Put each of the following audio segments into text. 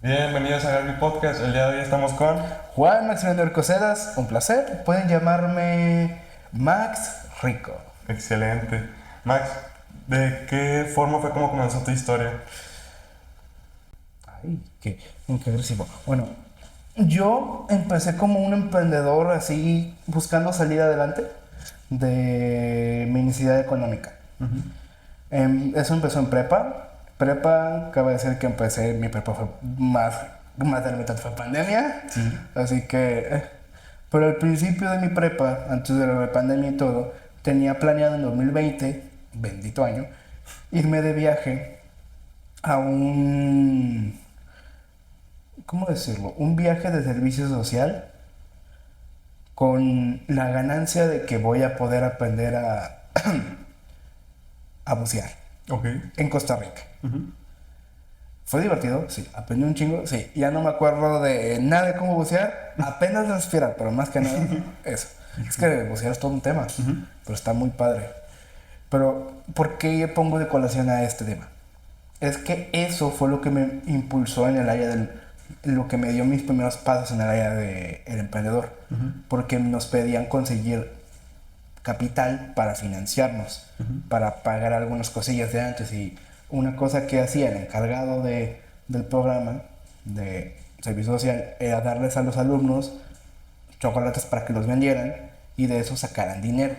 Bienvenidos a Garby Podcast. El día de hoy estamos con Juan Maximiliano Arcocedas, un placer. Pueden llamarme Max Rico. Excelente. Max, ¿de qué forma fue como comenzó tu historia? Ay, qué agresivo. Bueno, yo empecé como un emprendedor así, buscando salir adelante de mi necesidad económica. Eso empezó en prepa. Prepa, cabe decir que mi prepa fue más de la mitad fue pandemia. Sí. Así que, pero al principio de mi prepa, antes de la pandemia y todo, tenía planeado en 2020, bendito año, irme de viaje a ¿cómo decirlo? Un viaje de servicio social con la ganancia de que voy a poder aprender a bucear Ok. en Costa Rica. Fue divertido, sí. Aprendí un chingo, sí. Ya no me acuerdo de nada de cómo bucear, apenas respirar, pero más que nada eso. Es que bucear es todo un tema, pero está muy padre. Pero, ¿por qué pongo de colación a este tema? Es que eso fue lo que me impulsó en el área lo que me dio mis primeros pasos en el área del emprendedor. Porque nos pedían conseguir capital para financiarnos, para pagar algunas cosillas de antes. Y una cosa que hacía el encargado del programa de servicio social era darles a los alumnos chocolates para que los vendieran y de eso sacaran dinero.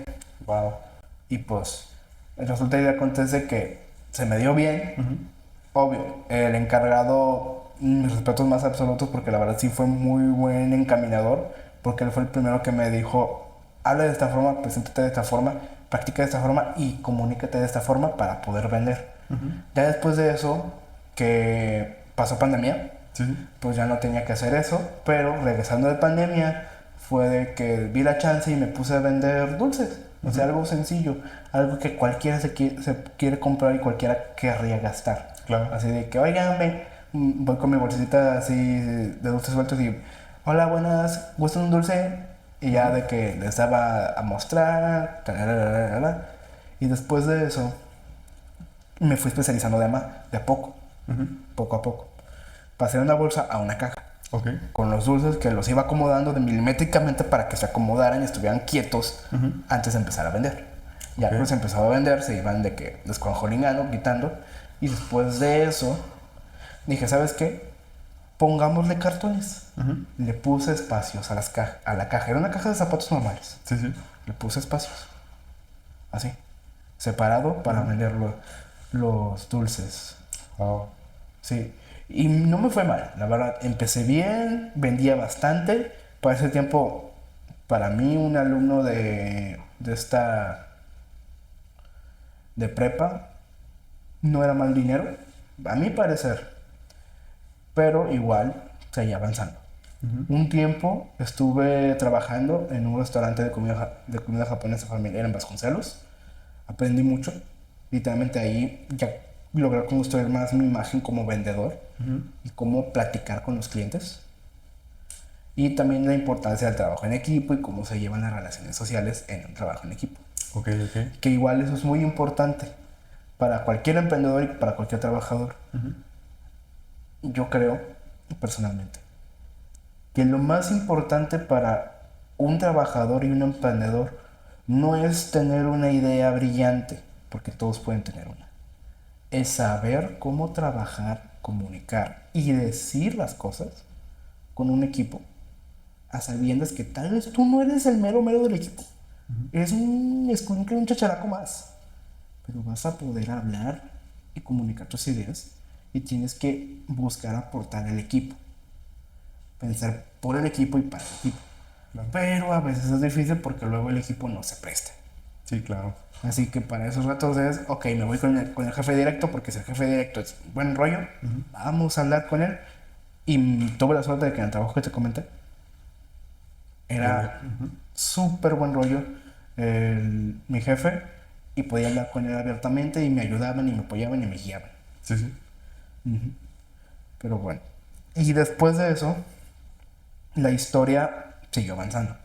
Wow. Y pues resulta y acontece que se me dio bien. Obvio, el encargado, mis respetos más absolutos porque la verdad sí fue muy buen encaminador, porque él fue el primero que me dijo, habla de esta forma, preséntate de esta forma, practica de esta forma y comunícate de esta forma para poder vender. Ya después de eso, que pasó pandemia, Sí. pues ya no tenía que hacer eso, pero regresando de pandemia fue de que vi la chance y me puse a vender dulces. O sea, algo sencillo, algo que cualquiera se quiere comprar y cualquiera querría gastar. Claro. Así de que, oigan, voy con mi bolsita así de dulces sueltos y, hola, buenas, ¿gustan un dulce? Y ya de que les daba a mostrar, y después de eso me fui especializando de a poco, poco a poco. Pasé de una bolsa a una caja Ok. con los dulces que los iba acomodando de milimétricamente para que se acomodaran y estuvieran quietos antes de empezar a vender. Ya Ok. pues empezaba a vender, se iban de que descuajolingando, quitando, y después de eso dije, ¿sabes qué? Pongámosle cartones. Le puse espacios a la caja. Era una caja de zapatos normales. Sí, sí. Le puse espacios. Así. Separado para vender los dulces. Wow. Sí, y no me fue mal, la verdad. Empecé bien, vendía bastante. Para ese tiempo, para mí, un alumno de prepa no era mal dinero, a mi parecer, pero igual seguía avanzando. Un tiempo estuve trabajando en un restaurante de comida japonesa familiar en Vasconcelos. Aprendí mucho. Literalmente ahí ya logré construir más mi imagen como vendedor y cómo platicar con los clientes. Y también la importancia del trabajo en equipo y cómo se llevan las relaciones sociales en un trabajo en equipo. Ok, ok. Que igual eso es muy importante para cualquier emprendedor y para cualquier trabajador. Yo creo, personalmente, que lo más importante para un trabajador y un emprendedor no es tener una idea brillante, porque todos pueden tener una. Es saber cómo trabajar, comunicar y decir las cosas con un equipo, a sabiendas que tal vez tú no eres el mero mero del equipo. Eres un escuincle, un chacharaco más. Pero vas a poder hablar y comunicar tus ideas y tienes que buscar aportar al equipo. Pensar por el equipo y para el equipo. Claro. Pero a veces es difícil porque luego el equipo no se presta. Sí, claro. Así que para esos ratos es, ok, me voy con el jefe directo porque si el jefe directo es buen rollo, vamos a hablar con él. Y tuve la suerte de que en el trabajo que te comenté, era súper buen rollo mi jefe y podía hablar con él abiertamente y me ayudaban y me apoyaban y me guiaban. Sí, sí. Pero bueno. Y después de eso, la historia siguió avanzando.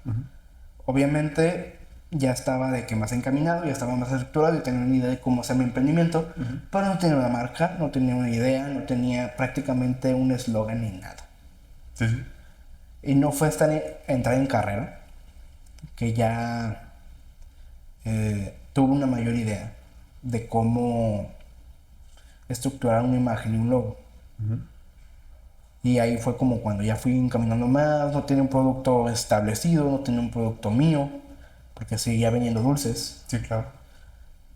Obviamente ya estaba de que más encaminado, ya estaba más estructurado y tenía una idea de cómo hacer mi emprendimiento, pero no tenía una marca, no tenía una idea, no tenía prácticamente un eslogan ni nada. Sí, sí. Y no fue hasta entrar en carrera que ya tuve una mayor idea de cómo estructurar una imagen y un logo. Y ahí fue como cuando ya fui encaminando más, no tenía un producto establecido, no tenía un producto mío, porque seguía vendiendo dulces, Sí, claro.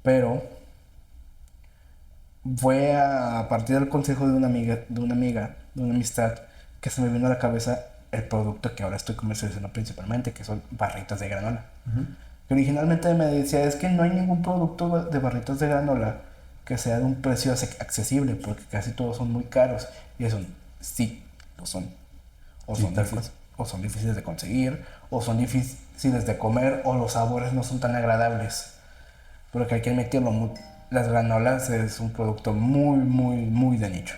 pero fue a partir del consejo de una amistad, que se me vino a la cabeza el producto que ahora estoy comercializando principalmente, que son barritas de granola. Que originalmente me decía, es que no hay ningún producto de barritas de granola que sea de un precio accesible, porque casi todos son muy caros. Y eso, sí, lo son. O Sí, son, tal cual. o son difíciles de conseguir, o son difíciles de comer, o los sabores no son tan agradables. Pero que hay que admitirlo, las granolas es un producto muy, muy, muy de nicho.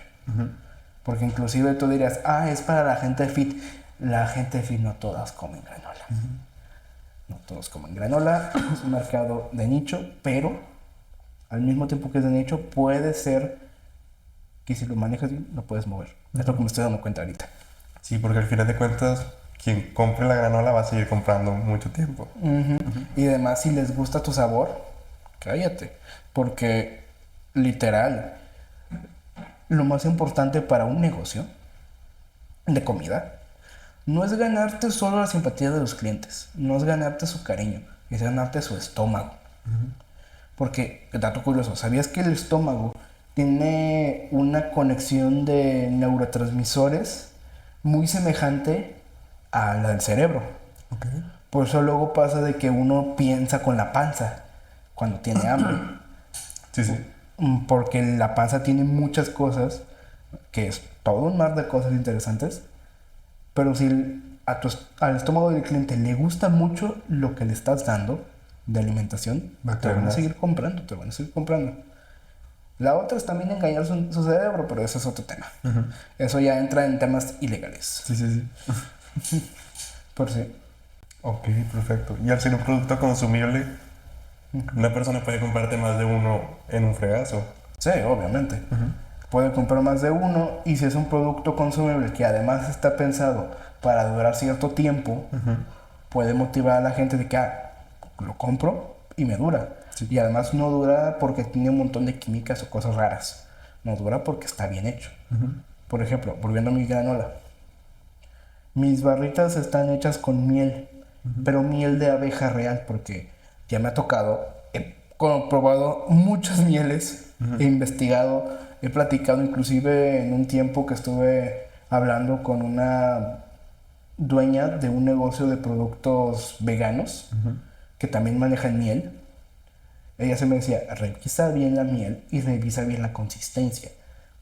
Porque inclusive tú dirías, es para la gente fit. La gente fit no todas comen granola. No todos comen granola. Es un mercado de nicho, pero al mismo tiempo que es de nicho, puede ser que si lo manejas bien, lo puedes mover. Es lo que me estoy dando cuenta ahorita. Sí, porque al final de cuentas, quien compre la granola va a seguir comprando mucho tiempo. Y además, si les gusta tu sabor, cállate. Porque, literal, lo más importante para un negocio de comida no es ganarte solo la simpatía de los clientes, no es ganarte su cariño, es ganarte su estómago. Porque, dato curioso, ¿sabías que el estómago tiene una conexión de neurotransmisores muy semejante a la del cerebro? Ok. Por eso luego pasa de que uno piensa con la panza cuando tiene hambre. Sí, sí. Porque la panza tiene muchas cosas, que es todo un mar de cosas interesantes, pero si al estómago del cliente le gusta mucho lo que le estás dando de alimentación, Va a te querer van a más. seguir comprando, te van a seguir comprando. La otra es también engañar su cerebro, pero eso es otro tema. Eso ya entra en temas ilegales. Sí, sí, sí. Por si. Ok, perfecto. Y al ser un producto consumible, una persona puede comprarte más de uno en un fregazo. Sí, obviamente. Puede comprar más de uno y si es un producto consumible que además está pensado para durar cierto tiempo, puede motivar a la gente de que lo compro y me dura. Sí. Y además no dura porque tiene un montón de químicas o cosas raras. No dura porque está bien hecho. Por ejemplo, volviendo a mi granola. Mis barritas están hechas con miel, pero miel de abeja real, porque ya me ha tocado, he probado muchas mieles, he investigado, he platicado inclusive en un tiempo que estuve hablando con una dueña de un negocio de productos veganos que también manejan miel. Ella se me decía, revisa bien la miel y revisa bien la consistencia,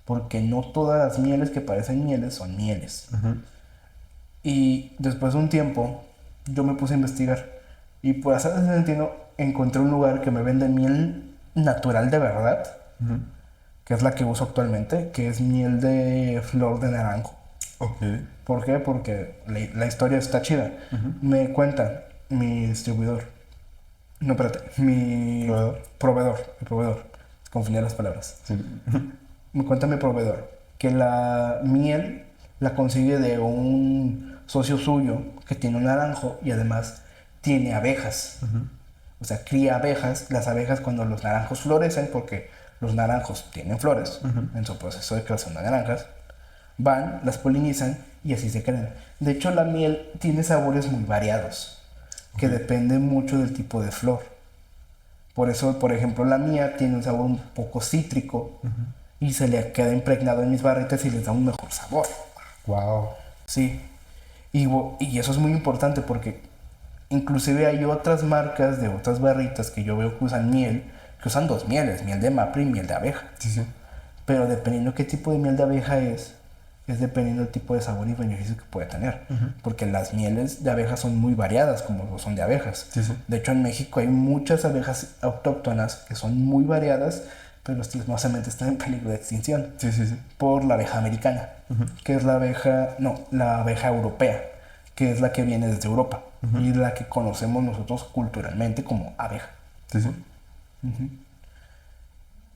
porque no todas las mieles que parecen mieles son mieles. Y después de un tiempo, yo me puse a investigar. Y por hacer ese sentido, encontré un lugar que me vende miel natural de verdad, que es la que uso actualmente, que es miel de flor de naranjo. Ok. ¿Por qué? Porque la historia está chida. Me cuenta mi distribuidor. No, espérate. Mi proveedor. Confundí las palabras. Sí. Me cuenta mi proveedor que la miel la consigue de un socio suyo que tiene un naranjo y además tiene abejas. O sea, cría abejas. Las abejas cuando los naranjos florecen, porque los naranjos tienen flores en su proceso de creación de naranjas, van, las polinizan y así se crean. De hecho, la miel tiene sabores muy variados, que dependen mucho del tipo de flor. Por eso, por ejemplo, la mía tiene un sabor un poco cítrico y se le queda impregnado en mis barritas y les da un mejor sabor. Wow. Sí. Y eso es muy importante porque inclusive hay otras marcas de otras barritas que yo veo que usan miel, que usan dos mieles, miel de maple y miel de abeja. Sí, sí. Pero dependiendo qué tipo de miel de abeja es dependiendo del tipo de sabor y beneficio que puede tener. Porque las mieles de abejas son muy variadas, como lo son de abejas. Sí, sí. De hecho, en México hay muchas abejas autóctonas que son muy variadas, pero lastimosamente están en peligro de extinción. Sí, sí, sí. Por la abeja americana, que es la abeja europea, que es la que viene desde Europa. y la que conocemos nosotros culturalmente como abeja. Sí, sí.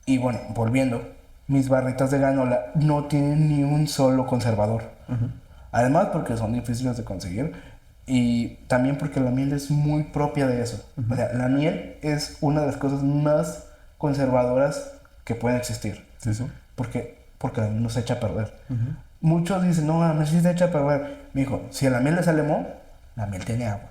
Y bueno, volviendo, mis barritas de granola no tienen ni un solo conservador. Además porque son difíciles de conseguir y también porque la miel es muy propia de eso. O sea, la miel es una de las cosas más conservadoras que pueden existir. Sí, sí. Porque la miel no se echa a perder. Muchos dicen, no, la miel sí se echa a perder. Me dijo, si a la miel le sale moho, la miel tiene agua.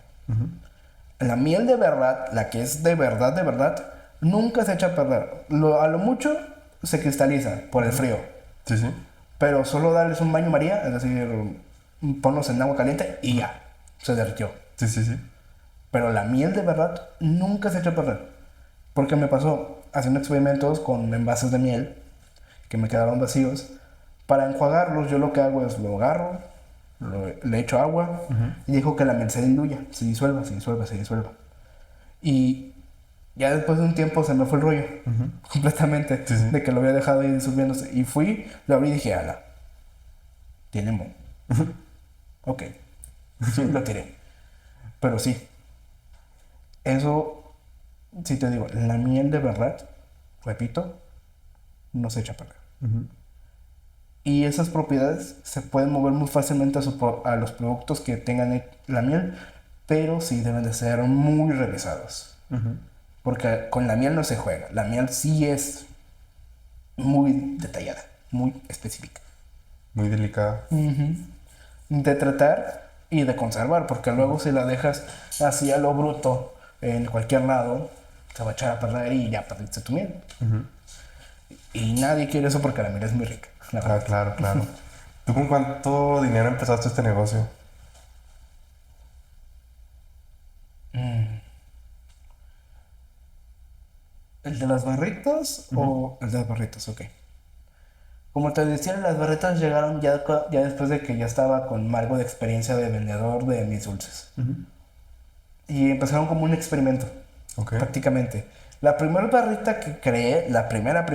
La miel de verdad, la que es de verdad, nunca se echa a perder. A lo mucho se cristaliza por el frío. Sí, sí. Pero solo darles un baño María, es decir, ponlos en agua caliente y ya, se derritió. Sí, sí, sí. Pero la miel de verdad nunca se echa a perder. Porque me pasó haciendo experimentos con envases de miel que me quedaban vacíos. Para enjuagarlos, yo lo que hago es lo agarro, le echo agua y dejo que la miel se diluya, se disuelva, se disuelva, se disuelva. Y ya después de un tiempo se me fue el rollo completamente Sí, sí. de que lo había dejado ahí disolviéndose. Y fui, lo abrí y dije, ala, tiene moho. Ok, sí, lo tiré. Pero sí, eso, sí te digo, la miel de verdad, repito, no se echa a perder. Y esas propiedades se pueden mover muy fácilmente a los productos que tengan la miel, pero sí deben de ser muy revisados. Porque con la miel no se juega. La miel sí es muy detallada, muy específica. Muy delicada. De tratar y de conservar, porque luego si la dejas así a lo bruto en cualquier lado, se va a echar a perder y ya perdiste tu miel. Y nadie quiere eso porque la miel es muy rica. La Ah, verdad. claro, claro. ¿Tú con cuánto dinero empezaste este negocio? ¿El de las barritas o el de las barritas? Ok. Como te decía, las barritas llegaron ya después de que ya estaba con algo de experiencia de vendedor de mis dulces. Y empezaron como un experimento, Ok. prácticamente. La primera barrita que creé, la primera,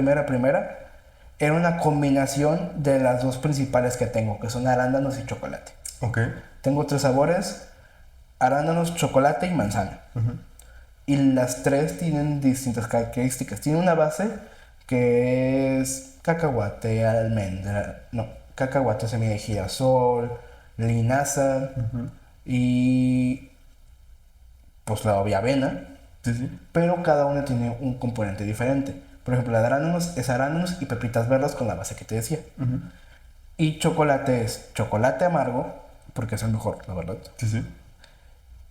era una combinación de las dos principales que tengo, que son arándanos y chocolate. Ok. Tengo 3 sabores, arándanos, chocolate y manzana. Y las 3 tienen distintas características. Tiene una base que es cacahuate, almendra, no, cacahuate, semilla de girasol, linaza y pues la obvia avena, Sí, sí. pero cada una tiene un componente diferente. Por ejemplo, la de arándanos es arándanos y pepitas verdes con la base que te decía. Y chocolate es chocolate amargo, porque es el mejor, la verdad. Sí, sí.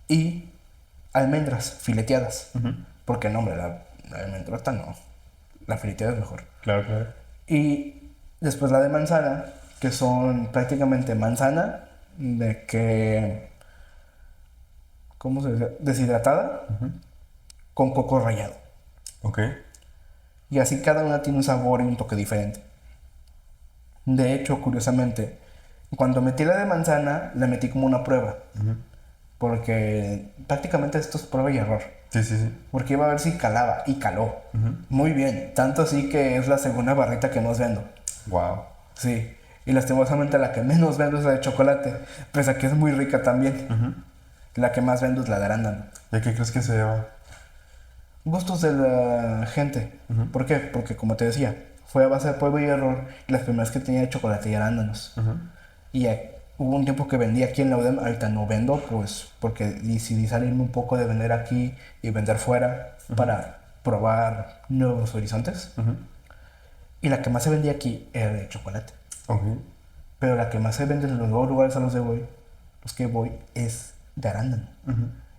Y almendras fileteadas, porque no, hombre, la almendrota no, la fileteada es mejor. Claro, claro. Y después la de manzana, que son prácticamente manzana de que, ¿cómo se dice? Deshidratada con coco rallado. Ok. Y así cada una tiene un sabor y un toque diferente. De hecho, curiosamente, cuando metí la de manzana, la metí como una prueba. Porque prácticamente esto es prueba y error. Sí, sí, sí. Porque iba a ver si calaba, y caló. Muy bien. Tanto así que es la segunda barrita que más vendo. Wow. Sí. Y lastimosamente la que menos vendo es la de chocolate. Pese a que es muy rica también. La que más vendo es la de arándano. ¿Y a qué crees que se deba? Gustos de la gente. ¿Por qué? Porque como te decía, fue a base de prueba y error. Y las primeras que tenía de chocolate y arándanos. Y hubo un tiempo que vendí aquí en la UDEM. Ahorita no vendo, pues porque decidí salirme un poco de vender aquí y vender fuera para probar nuevos horizontes. Y la que más se vendía aquí era de chocolate. Ok. Pero la que más se vende en los nuevos lugares a los que voy, es de arándano.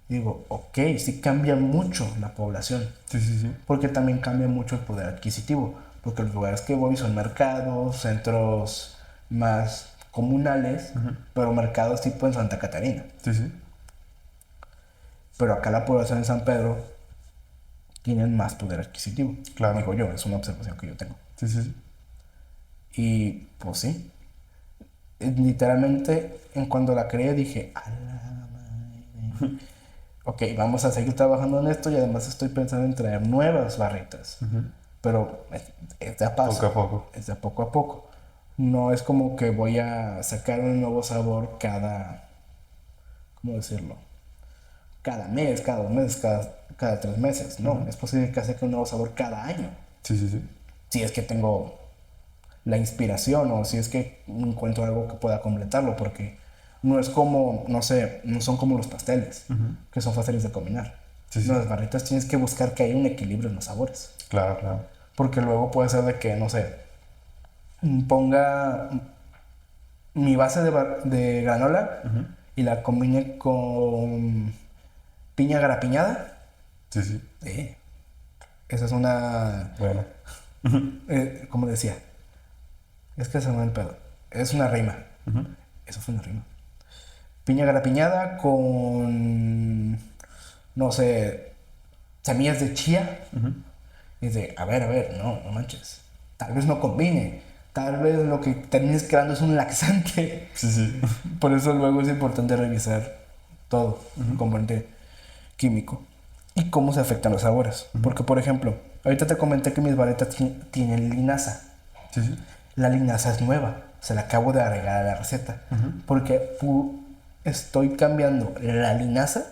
Y digo, ok, sí cambia mucho la población. Sí, sí, sí. Porque también cambia mucho el poder adquisitivo. Porque los lugares que voy son mercados, centros más comunales, pero mercados tipo en Santa Catarina. Sí, sí. Pero acá la población en San Pedro tienen más poder adquisitivo. Claro. Digo yo, es una observación que yo tengo. Sí, sí, sí. Y pues sí, literalmente en cuando la creé dije, a la madre. Ok, vamos a seguir trabajando en esto y además estoy pensando en traer nuevas barritas. Pero es de a paso. Poco a poco. Es de poco a poco. No es como que voy a sacar un nuevo sabor cada, ¿cómo decirlo? cada mes, cada 2 meses, cada 3 meses. No, es posible que saque un nuevo sabor cada año. Sí, sí, sí. Si es que tengo la inspiración o si es que encuentro algo que pueda completarlo, porque no es como, no sé, no son como los pasteles, que son fáciles de combinar. Sí, sí. Las barritas tienes que buscar que haya un equilibrio en los sabores. Claro, claro. Porque luego puede ser de que, no sé, ponga mi base de granola y la combine con piña garapiñada. Sí, sí. Sí. Esa es una... Bueno. como decía, es que se me va el pedo. Es una rima. Eso fue una rima. Piña garapiñada con, no sé, semillas de chía. Y dice, a ver, no manches. Tal vez no combine. Tal vez lo que termines creando es un laxante. Sí, sí. Por eso luego es importante revisar todo, el componente químico y cómo se afectan los sabores. Porque, por ejemplo, ahorita te comenté que mis varetas tienen linaza. Sí, sí. La linaza es nueva, se la acabo de agregar a la receta. Porque estoy cambiando la linaza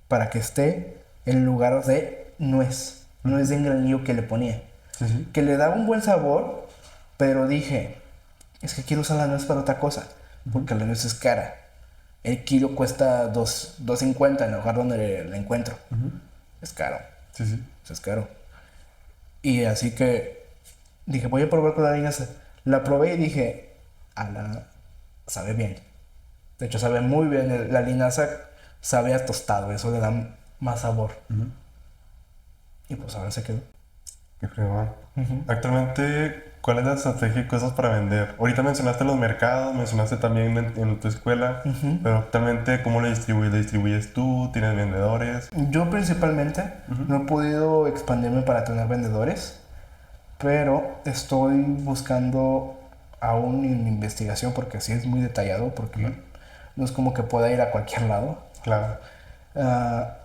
para que esté en lugar de nuez de granillo que le ponía. Sí, sí. Que le daba un buen sabor, pero dije, es que quiero usar la nuez para otra cosa, porque la nuez es cara. El kilo cuesta 2.50 en el lugar donde la encuentro. Es caro, Sí, sí. es caro. Y así que dije, voy a probar con la linaza. La probé y dije, sabe bien. De hecho, sabe muy bien. La linaza sabe a tostado, eso le da más sabor. Y pues ahora se quedó. Qué fregón. Actualmente, ¿cuál es la estrategia y cosas para vender? Ahorita mencionaste los mercados, mencionaste también en tu escuela, pero actualmente, ¿cómo lo distribuyes? ¿Lo distribuyes tú? ¿Tienes vendedores? Yo principalmente no he podido expandirme para tener vendedores, pero estoy buscando aún en investigación porque sí es muy detallado, porque no es como que pueda ir a cualquier lado. Claro. Ah,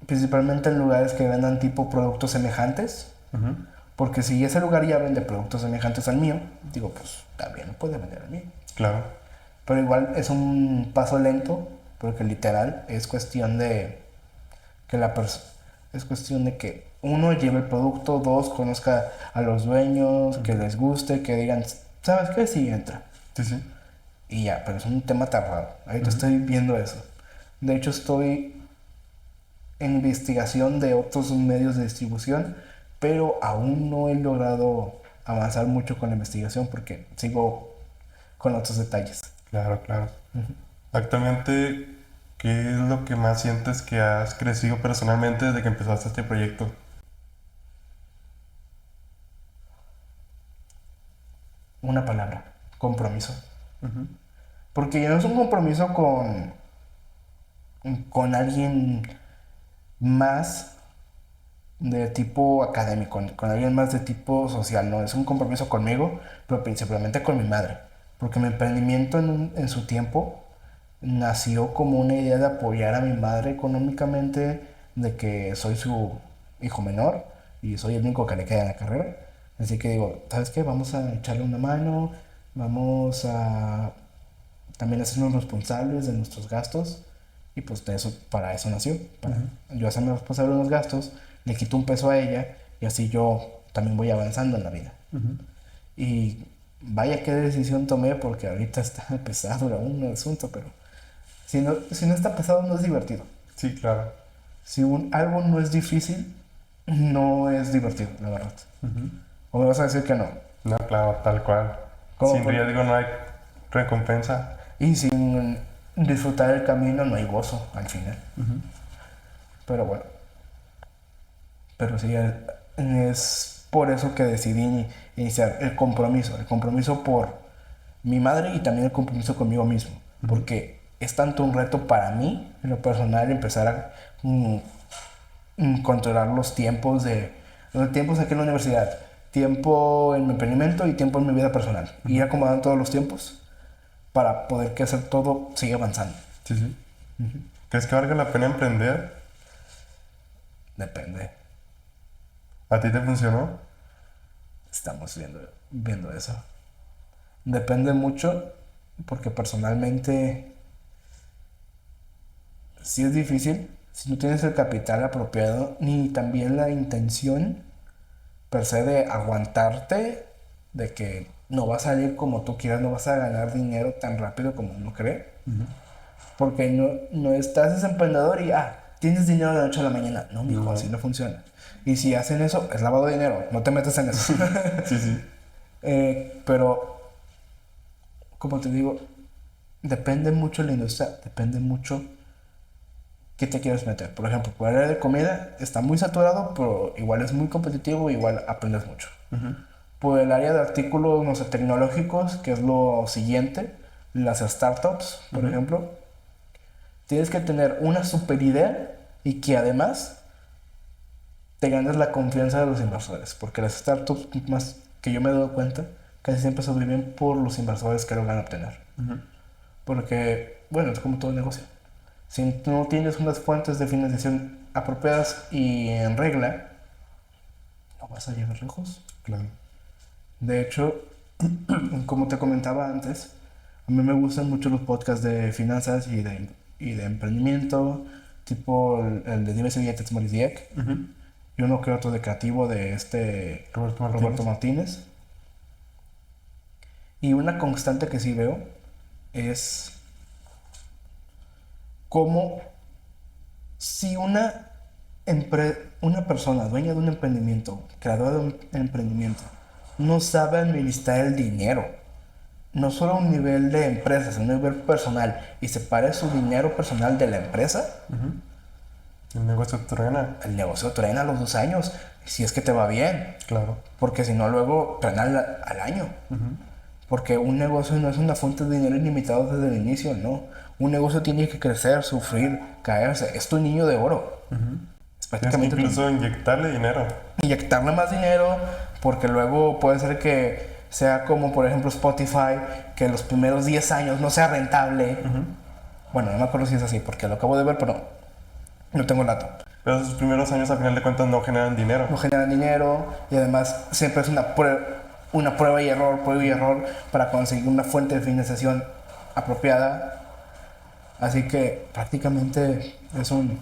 principalmente en lugares que vendan tipo productos semejantes, porque si ese lugar ya vende productos semejantes al mío, digo, pues también puede vender al mío. Claro. Pero igual es un paso lento, porque literal es cuestión de que es cuestión de que uno lleve el producto, dos, conozca a los dueños, que les guste, que digan, ¿sabes qué? Sí, entra. Sí, sí. Y ya, pero es un tema tardado. Ahorita estoy viendo eso. De hecho, estoy en investigación de otros medios de distribución, pero aún no he logrado avanzar mucho con la investigación porque sigo con otros detalles. Claro, claro. Actualmente, ¿qué es lo que más sientes que has crecido personalmente desde que empezaste este proyecto? Una palabra, compromiso. Porque ya no es un compromiso con alguien más de tipo académico, con alguien más de tipo social, no, es un compromiso conmigo, pero principalmente con mi madre, porque mi emprendimiento en su tiempo nació como una idea de apoyar a mi madre económicamente, de que soy su hijo menor y soy el único que le queda en la carrera, así que digo, ¿sabes qué? Vamos a echarle una mano, vamos a también hacernos responsables de nuestros gastos. Y pues para eso nació, para yo hacerme responsable de los gastos, le quito un peso a ella y así yo también voy avanzando en la vida. Y vaya qué decisión tomé porque ahorita está pesado aún el asunto, pero si no está pesado no es divertido. Sí, claro. Si algo no es difícil, no es divertido, la verdad. ¿O me vas a decir que no? No, claro, tal cual. Sin riesgo no hay recompensa. Y sin disfrutar el camino no hay gozo al final. Pero bueno. Pero sí, es por eso que decidí iniciar el compromiso. El compromiso por mi madre y también el compromiso conmigo mismo. Porque es tanto un reto para mí, en lo personal, empezar a controlar los tiempos los tiempos aquí en la universidad. Tiempo en mi emprendimiento y tiempo en mi vida personal. Ir acomodando todos los tiempos para poder que hacer todo siga avanzando. Sí, sí. ¿Crees que valga la pena emprender? Depende. ¿A ti te funcionó? Estamos viendo eso. Depende mucho porque personalmente sí es difícil si no tienes el capital apropiado ni también la intención per se de aguantarte, de que no va a salir como tú quieras, no vas a ganar dinero tan rápido como uno cree. Porque no estás ese emprendedor y tienes dinero de la noche a la mañana. No, mijo, así no funciona. Y si hacen eso, es lavado de dinero, no te metas en eso. Sí. Pero, como te digo, depende mucho de la industria, depende mucho qué te quieres meter. Por ejemplo, por el área de comida está muy saturado, pero igual es muy competitivo, igual aprendes mucho. Por el área de artículos, no sé, tecnológicos, que es lo siguiente, las startups, por ejemplo, tienes que tener una super idea y que además te ganes la confianza de los inversores, porque las startups, más que yo me he dado cuenta, casi siempre sobreviven por los inversores que logran obtener. Porque, bueno, es como todo negocio. Si no tienes unas fuentes de financiación apropiadas y en regla, no vas a llegar lejos. Claro. De hecho, como te comentaba antes, a mí me gustan mucho los podcasts de finanzas y de emprendimiento, tipo el de Dime si billetes Maurice Dieck, y uno que otro de creativo de Roberto Martínez. Y una constante que sí veo es cómo si una persona dueña de un emprendimiento, creadora de un emprendimiento, no sabe administrar el dinero, no solo a un nivel de empresa, sino a un nivel personal, y separe su dinero personal de la empresa, El negocio truena. el negocio truena a los 2 años, si es que te va bien. Claro. Porque si no, luego truena al año. Porque un negocio no es una fuente de dinero ilimitado desde el inicio, no. Un negocio tiene que crecer, sufrir, caerse. Es tu niño de oro. Es prácticamente Tienes que incluso inyectarle dinero. inyectarle más dinero, porque luego puede ser que sea como, por ejemplo, Spotify, que los primeros 10 años no sea rentable. Bueno, no me acuerdo si es así, porque lo acabo de ver, pero no tengo el dato. Pero sus primeros años, al final de cuentas, no generan dinero. No generan dinero y además siempre es una prueba y error para conseguir una fuente de financiación apropiada. Así que prácticamente es un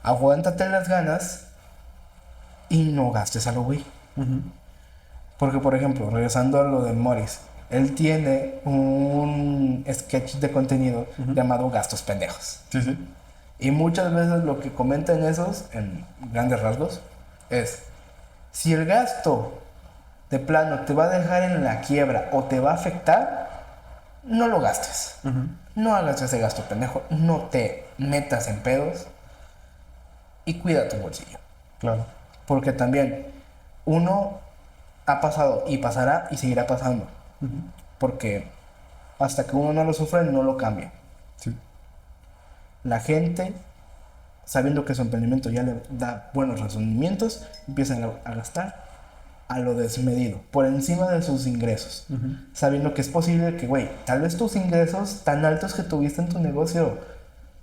aguántate las ganas y no gastes a lo güey. Porque, por ejemplo, regresando a lo de Morris, él tiene un sketch de contenido llamado Gastos Pendejos. Sí. Y muchas veces lo que comentan esos, en grandes rasgos, es si el gasto de plano te va a dejar en la quiebra o te va a afectar, no lo gastes. No hagas ese gasto pendejo, no te metas en pedos y cuida tu bolsillo. Claro. Porque también uno ha pasado y pasará y seguirá pasando. Porque hasta que uno no lo sufre, no lo cambia. Sí. La gente, sabiendo que su emprendimiento ya le da buenos rendimientos, empiezan a gastar a lo desmedido, por encima de sus ingresos. Sabiendo que es posible que, güey, tal vez tus ingresos tan altos que tuviste en tu negocio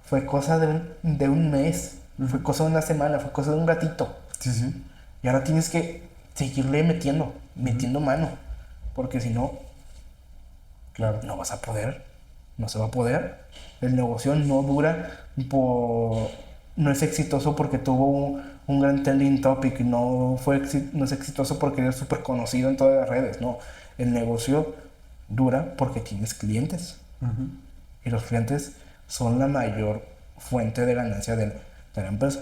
fue cosa de un mes, fue cosa de una semana, fue cosa de un ratito. Sí. Y ahora tienes que seguirle metiendo mano, porque si no, Claro. no vas a poder, no se va a poder. El negocio no dura, no es exitoso porque tuvo un gran trending topic, no es exitoso porque eres súper conocido en todas las redes, no. El negocio dura porque tienes clientes. Y los clientes son la mayor fuente de ganancia de la empresa.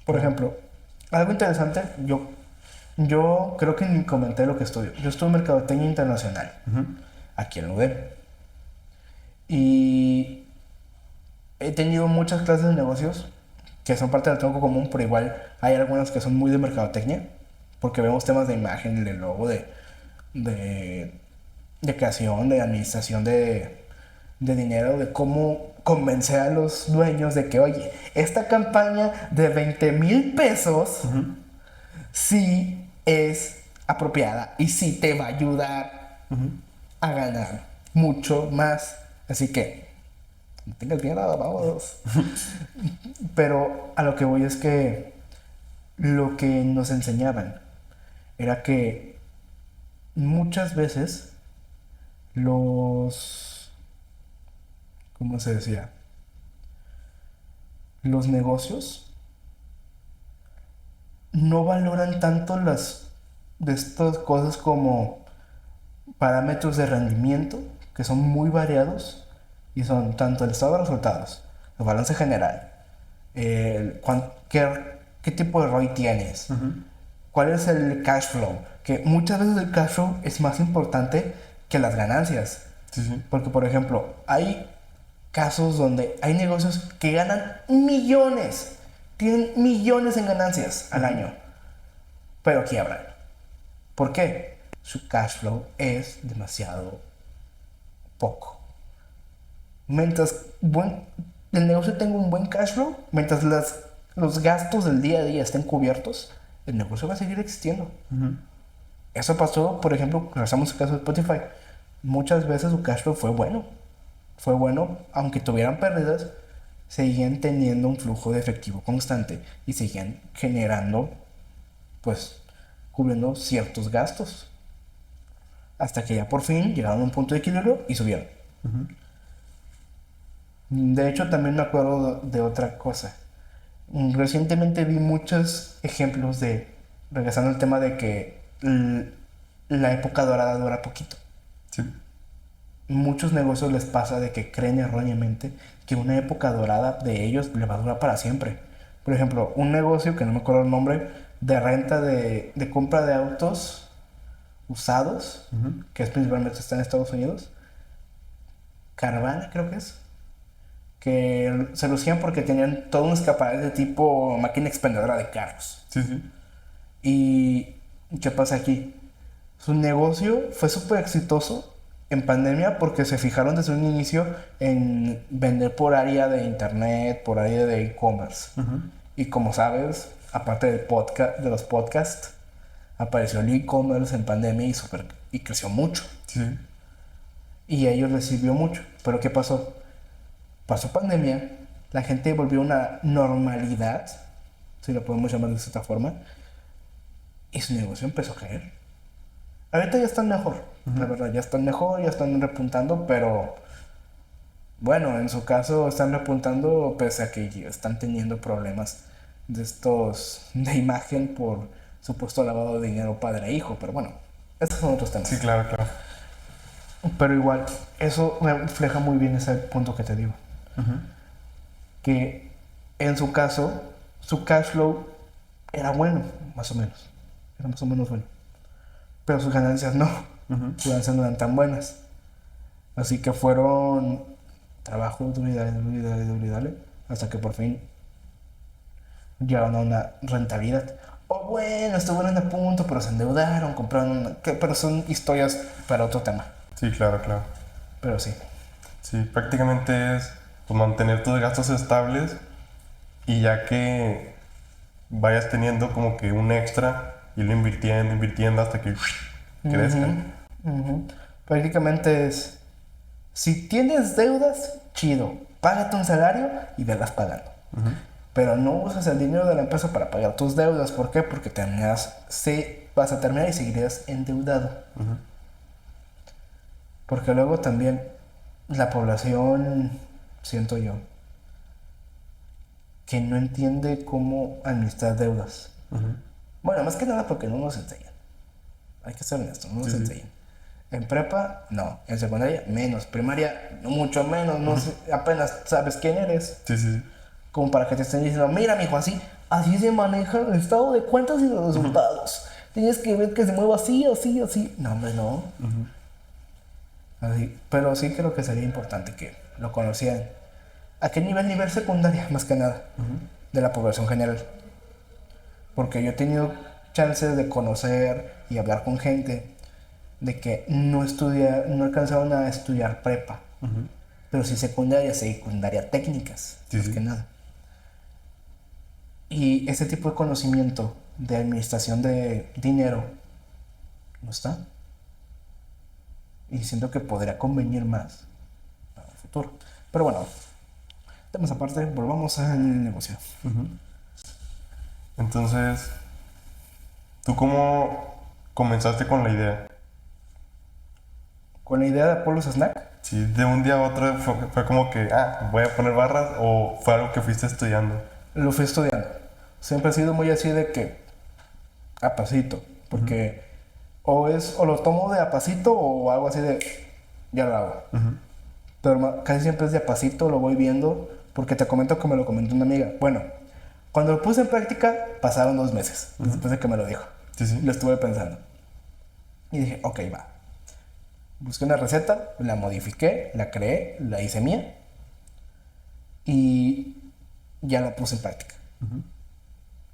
Por ejemplo, algo interesante, yo creo que ni comenté lo que estudio. Yo estudio Mercadotecnia Internacional, aquí en UDEM. Y he tenido muchas clases de negocios que son parte del tronco común, pero igual hay algunas que son muy de mercadotecnia, porque vemos temas de imagen, de logo, de creación, de administración de dinero, de cómo convencer a los dueños de que, oye, esta campaña de 20,000 pesos sí es apropiada y sí te va a ayudar a ganar mucho más. Así que no tengas miedo, vamos. Pero a lo que voy es que lo que nos enseñaban era que muchas veces ¿cómo se decía? los negocios no valoran tanto de estas cosas como parámetros de rendimiento, que son muy variados y son tanto el estado de resultados, el balance general, qué tipo de ROI tienes, cuál es el cash flow, que muchas veces el cash flow es más importante que las ganancias. Sí, sí. Porque, por ejemplo, hay casos donde hay negocios que ganan millones, tienen millones en ganancias al año, pero quiebran. ¿Por qué? Su cash flow es demasiado poco. Mientras el negocio tenga un buen cash flow, mientras los gastos del día a día estén cubiertos, el negocio va a seguir existiendo. Eso pasó, por ejemplo, regresamos al caso de Spotify. Muchas veces su cash flow fue bueno. Fue bueno, aunque tuvieran pérdidas, seguían teniendo un flujo de efectivo constante y seguían generando, pues, cubriendo ciertos gastos. Hasta que ya por fin llegaron a un punto de equilibrio y subieron. De hecho, también me acuerdo de otra cosa. Recientemente vi muchos ejemplos regresando al tema de que la época dorada dura poquito. Sí. Muchos negocios les pasa de que creen erróneamente que una época dorada de ellos le va a durar para siempre. Por ejemplo, un negocio, que no me acuerdo el nombre, de renta de compra de autos usados, que es principalmente está en Estados Unidos. Caravana, creo que es. Que se lucían porque tenían todo un escaparate de tipo máquina expendedora de carros. Sí, sí. ¿Y qué pasa aquí? Su negocio fue súper exitoso en pandemia porque se fijaron desde un inicio en vender por área de internet, por área de e-commerce. Y como sabes, aparte de los podcasts, apareció el e-commerce en pandemia y creció mucho. Sí. Y a ellos les sirvió mucho. Pero ¿qué pasó? Pasó pandemia, la gente volvió a una normalidad, si lo podemos llamar de cierta forma, y su negocio empezó a caer. Ahorita ya están mejor, la verdad, ya están mejor, ya están repuntando, pero bueno, en su caso están repuntando pese a que están teniendo problemas de imagen por supuesto lavado de dinero padre e hijo, pero bueno, estos son otros temas. Sí, claro, claro. Pero igual, eso refleja muy bien ese punto que te digo. Que en su caso, su cash flow era bueno, más o menos. Era más o menos bueno. Pero sus ganancias no. Sus ganancias no eran tan buenas. Así que fueron trabajo, dale, hasta que por fin llegaron a una rentabilidad. O bueno, estuvieron a punto, pero se endeudaron, compraron pero son historias para otro tema. Sí, claro, claro. Pero sí. Sí, prácticamente es pues, mantener tus gastos estables y ya que vayas teniendo como que un extra, irlo invirtiendo hasta que crezcan. Prácticamente es, si tienes deudas, chido, págate un salario y velas pagando. Pero no usas el dinero de la empresa para pagar tus deudas. ¿Por qué? Porque vas a terminar y seguirías endeudado. Porque luego también la población, siento yo, que no entiende cómo administrar deudas. Bueno, más que nada porque no nos enseñan. Hay que ser honestos, no nos enseñan. En prepa, no. En secundaria, menos. Primaria, mucho menos. No sé, apenas sabes quién eres. Sí, sí. Como para que te estén diciendo, mira, mijo, así se maneja el estado de cuentas y los resultados. Tienes que ver que se mueva así. No, hombre, no. Así. Pero sí creo que sería importante que lo conocieran. ¿A qué nivel? Nivel secundaria, más que nada, de la población general. Porque yo he tenido chances de conocer y hablar con gente de que no alcanzaron a estudiar prepa, pero sí secundaria técnicas, más que nada. Y ese tipo de conocimiento de administración de dinero no está. Y siento que podría convenir más para el futuro. Pero bueno, temas aparte, volvamos al negocio. Entonces, ¿tú cómo comenzaste con la idea? Con la idea de Apollo's Snack, Sí, de un día a otro fue como que, voy a poner barras o fue algo que fuiste estudiando. Lo fui estudiando. Siempre he sido muy así de que a pasito, porque o lo tomo de a pasito o algo así de ya lo hago. Pero casi siempre es de a pasito, lo voy viendo, porque te comento que me lo comentó una amiga. Bueno, cuando lo puse en práctica, pasaron 2 meses después de que me lo dijo. Sí, sí. Lo estuve pensando. Y dije, ok, va. Busqué una receta, la modifiqué, la creé, la hice mía y ya la puse en práctica.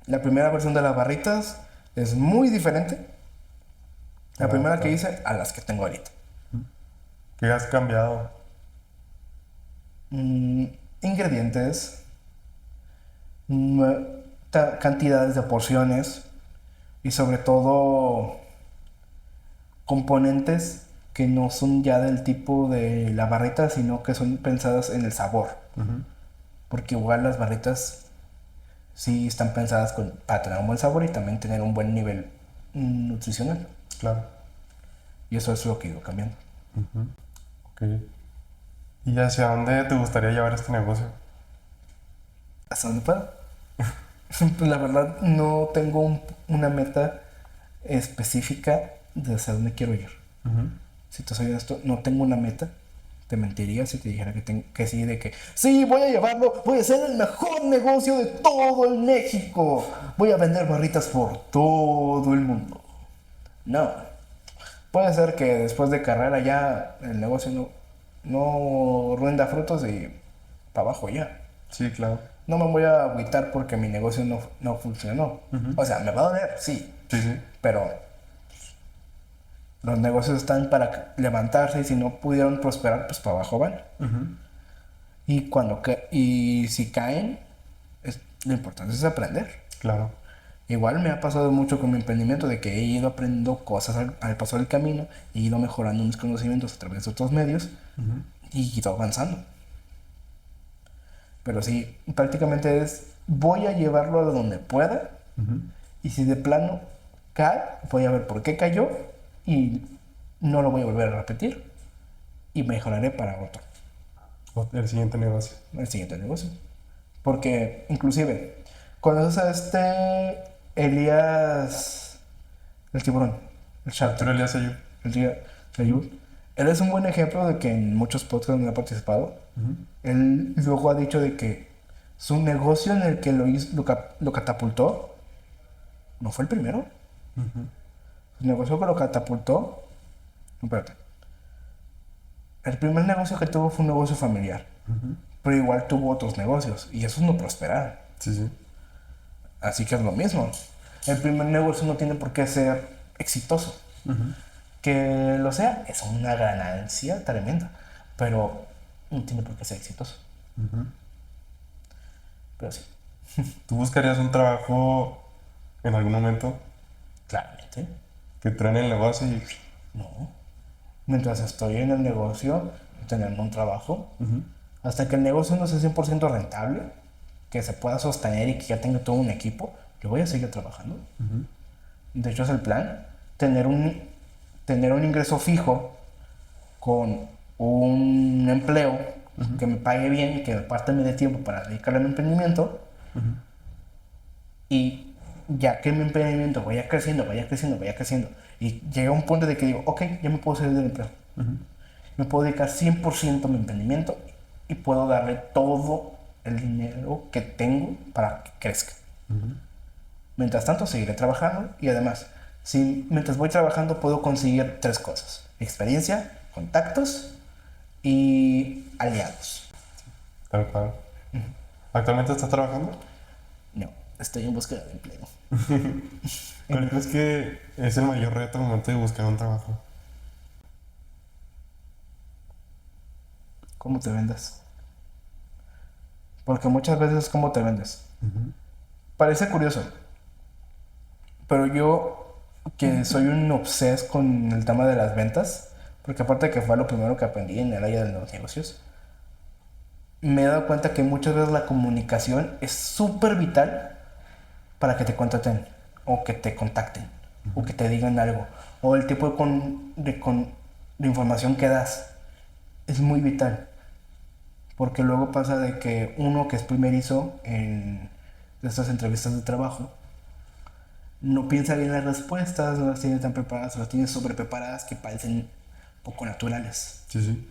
La primera versión de las barritas es muy diferente. La primera que hice a las que tengo ahorita. ¿Qué has cambiado? Ingredientes, mm, cantidades de porciones y sobre todo componentes que no son ya del tipo de la barrita, sino que son pensadas en el sabor. Porque igual las barritas sí están pensadas para tener un buen sabor y también tener un buen nivel nutricional. Claro. Y eso es lo que he ido cambiando. Ok. ¿Y hacia dónde te gustaría llevar este negocio? ¿Hasta dónde puedo? Pues la verdad no tengo una meta específica de hacia dónde quiero ir. Si te soy honesto, no tengo una meta. Te mentiría si te dijera que sí, de que sí, voy a llevarlo, voy a hacer el mejor negocio de todo el México. Voy a vender barritas por todo el mundo. No. Puede ser que después de carrera ya el negocio no rinda frutos y para abajo ya. Sí, claro. No me voy a agüitar porque mi negocio no funcionó. O sea, me va a doler, sí. Sí, sí. Pero los negocios están para levantarse y si no pudieron prosperar, pues para abajo van. Y si caen, lo importante es aprender. Claro. Igual me ha pasado mucho con mi emprendimiento de que he ido aprendiendo cosas al paso del camino, he ido mejorando mis conocimientos a través de otros medios y he ido avanzando. Pero sí, prácticamente voy a llevarlo a donde pueda y si de plano cae, voy a ver por qué cayó y no lo voy a volver a repetir y mejoraré para El siguiente negocio. el siguiente negocio. Porque inclusive, ¿conoces a Elías, el tiburón? El Shark Arturo Tank. Elías Ayub. Ayub. Él es un buen ejemplo de que en muchos podcasts donde ha participado, él luego ha dicho de que su negocio en el que lo catapultó no fue el primero. Su negocio que lo catapultó, no, espérate. El primer negocio que tuvo fue un negocio familiar, pero igual tuvo otros negocios y esos no prosperaron. Sí, sí. Así que es lo mismo. El primer negocio no tiene por qué ser exitoso. Que lo sea, es una ganancia tremenda, pero no tiene por qué ser exitoso. Pero sí, ¿Tú buscarías un trabajo en algún momento claramente. que traen el negocio y... No. Mientras estoy en el negocio, teniendo un trabajo, hasta que el negocio no sea 100% rentable, que se pueda sostener y que ya tenga todo un equipo, yo voy a seguir trabajando. De hecho, es el plan, tener un ingreso fijo con un empleo que me pague bien y que aparte me dé tiempo para dedicarle a mi emprendimiento. Y ya que mi emprendimiento vaya creciendo y llega un punto de que digo, ok, ya me puedo salir del empleo. Me puedo dedicar 100% a mi emprendimiento y puedo darle todo el dinero que tengo para que crezca. Mientras tanto, seguiré trabajando y además, mientras voy trabajando puedo conseguir 3 cosas: experiencia, contactos y aliados. Tal cual. ¿Actualmente estás trabajando? No, estoy en búsqueda de empleo. ¿Cuál crees que es el mayor reto al momento de buscar un trabajo? ¿Cómo te vendes? Porque muchas veces es cómo te vendes. Parece curioso, pero yo, que soy un obses con el tema de las ventas, porque aparte de que fue lo primero que aprendí en el área de los negocios, me he dado cuenta que muchas veces la comunicación es súper vital para que te contraten, o que te contacten, o que te digan algo, o el tipo de información que das. es muy vital. Porque luego pasa de que uno que es primerizo en estas entrevistas de trabajo no piensa bien las respuestas, no las tiene tan preparadas, las tiene sobrepreparadas que parecen poco naturales. Sí, sí.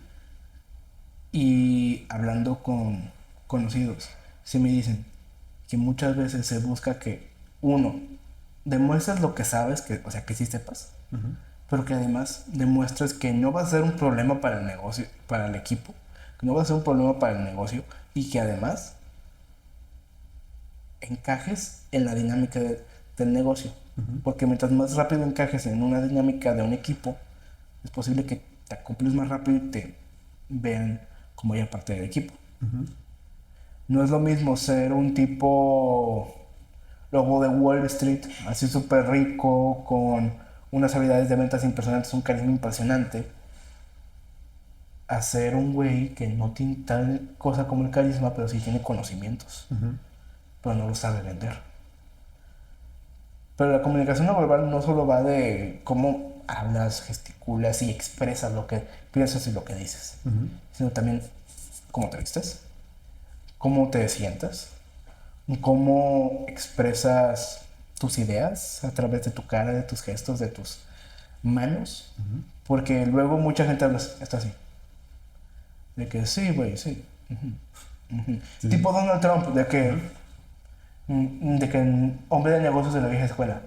Y hablando con conocidos, se me dicen que muchas veces se busca que uno demuestres lo que sabes, que, o sea, que sí sepas, pero que además demuestres que no va a ser un problema para el negocio, para el equipo, que no va a ser un problema para el negocio y que además encajes en la dinámica del negocio. Porque mientras más rápido encajes en una dinámica de un equipo, es posible que te acoples más rápido y te vean como ya parte del equipo. No es lo mismo ser un tipo lobo de Wall Street, así súper rico, con unas habilidades de ventas impresionantes, un carisma impresionante, a ser un güey que no tiene tal cosa como el carisma, pero sí tiene conocimientos, pero no lo sabe vender. Pero la comunicación no verbal no solo va de cómo hablas, gesticulas y expresas lo que piensas y lo que dices, sino también cómo te vistes, cómo te sientas, cómo expresas tus ideas a través de tu cara, de tus gestos, de tus manos. Porque luego mucha gente habla, está así. De que sí, güey, sí. Sí. Tipo Donald Trump, de que hombre de negocios de la vieja escuela.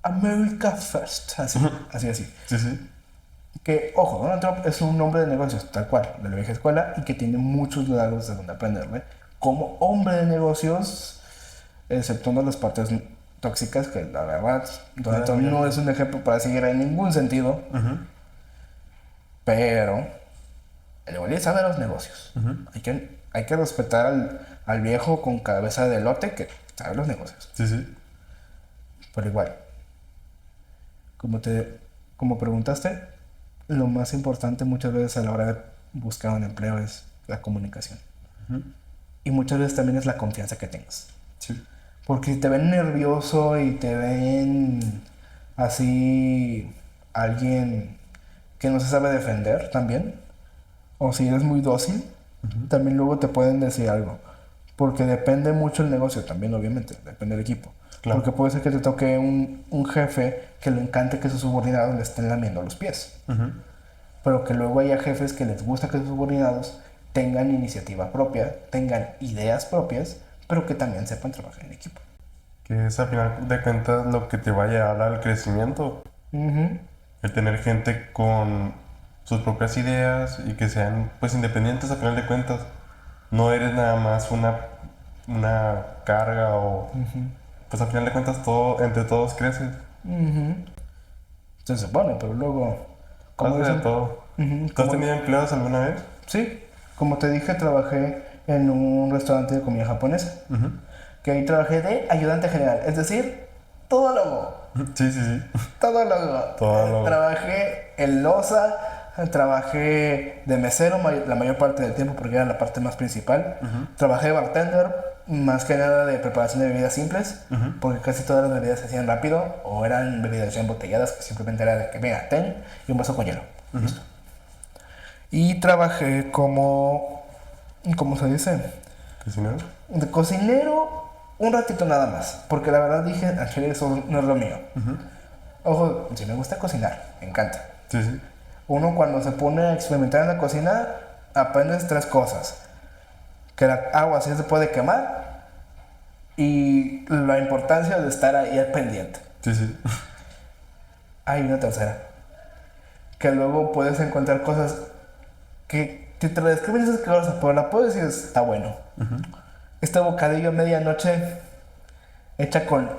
America First. Así, así. Sí, sí. Que, ojo, Donald Trump es un hombre de negocios, tal cual, de la vieja escuela, y que tiene muchos lados de donde aprenderle. Como hombre de negocios, exceptuando las partes tóxicas, que la verdad, Donald Trump no es un ejemplo para seguir en ningún sentido. Pero el igual sabe los negocios. Hay que respetar al viejo con cabeza de elote que sabe los negocios. Sí, sí. Pero igual, como preguntaste, lo más importante muchas veces a la hora de buscar un empleo es la comunicación. Y muchas veces también es la confianza que tengas. Sí. Porque si te ven nervioso y te ven así alguien que no se sabe defender también, o si eres muy dócil, también luego te pueden decir algo. Porque depende mucho el negocio también, obviamente, depende del equipo. Claro. Porque puede ser que te toque un jefe que le encante que sus subordinados le estén lamiendo los pies. Pero que luego haya jefes que les gusta que sus subordinados tengan iniciativa propia, tengan ideas propias, pero que también sepan trabajar en equipo. Que es al final de cuentas lo que te va a llevar al crecimiento. El tener gente con sus propias ideas y que sean pues independientes al final de cuentas. No eres nada más una carga o... Pues al final de cuentas entre todos creces. Se supone, pero luego... Pasa de todo. ¿Tú has tenido empleados alguna vez? Sí. Como te dije, trabajé en un restaurante de comida japonesa. Que ahí trabajé de ayudante general. Es decir, todólogo. Sí, sí, sí. Todólogo. Trabajé en loza, trabajé de mesero la mayor parte del tiempo porque era la parte más principal. Trabajé de bartender, más que nada de preparación de bebidas simples, porque casi todas las bebidas se hacían rápido o eran bebidas ya embotelladas, que simplemente era de que mira, ten y un vaso con hielo. Listo. Y trabajé como... ¿Cómo se dice? ¿Cocinero? De cocinero un ratito nada más, porque la verdad dije, al chile eso no es lo mío. Ojo, si me gusta cocinar, me encanta. Sí, sí. Uno cuando se pone a experimentar en la cocina, aprendes 3 cosas. Que la agua sí se puede quemar y la importancia de estar ahí al pendiente. Sí, sí. Hay una tercera. Que luego puedes encontrar cosas que te describen esas cosas, pero la puedes decir, está bueno. Este bocadillo a medianoche, hecha con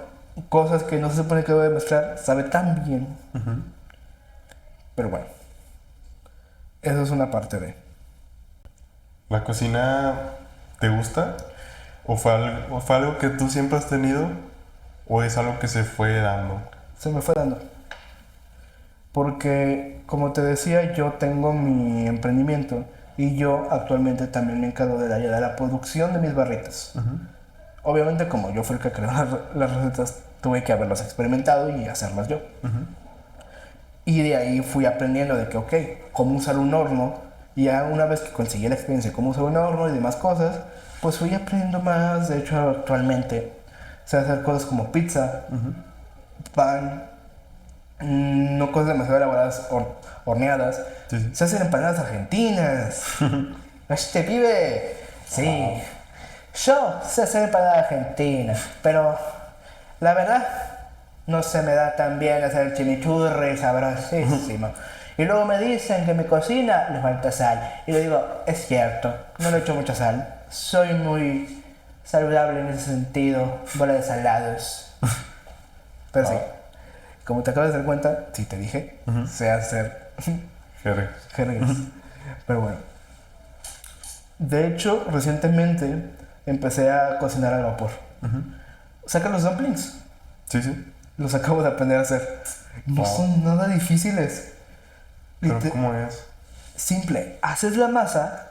cosas que no se supone que debe mezclar, sabe tan bien. Pero bueno, eso es una parte de... ¿La cocina te gusta? ¿O fue algo que tú siempre has tenido? ¿O es algo que se fue dando? Se me fue dando. Porque, como te decía, yo tengo mi emprendimiento y yo actualmente también me encargo del área de la producción de mis barritas. Obviamente, como yo fui el que creó las recetas, tuve que haberlas experimentado y hacerlas yo. Y de ahí fui aprendiendo de que, ok, cómo usar un horno. Y ya una vez que conseguí la experiencia de cómo usar un horno y demás cosas, pues fui aprendiendo más. De hecho, actualmente sé hacer cosas como pizza, pan, no cosas demasiado elaboradas, horneadas. Sí, sí. Se hacen empanadas argentinas. ¡Este pibe! Sí. Yo sé hacer empanada argentina, pero la verdad no se me da tan bien hacer el chimichurri sabrosísimo. Y luego me dicen que mi cocina le falta sal. Y le digo, es cierto, no le echo mucha sal. Soy muy saludable en ese sentido, bola de salados. Pero sí, como te acabas de dar cuenta, sí te dije, sé hacer Jerez. jerez. Pero bueno. De hecho, recientemente empecé a cocinar al vapor. ¿Sacan los dumplings? Sí, sí. Los acabo de aprender a hacer. No son nada difíciles. Pero ¿cómo es? Simple. Haces la masa,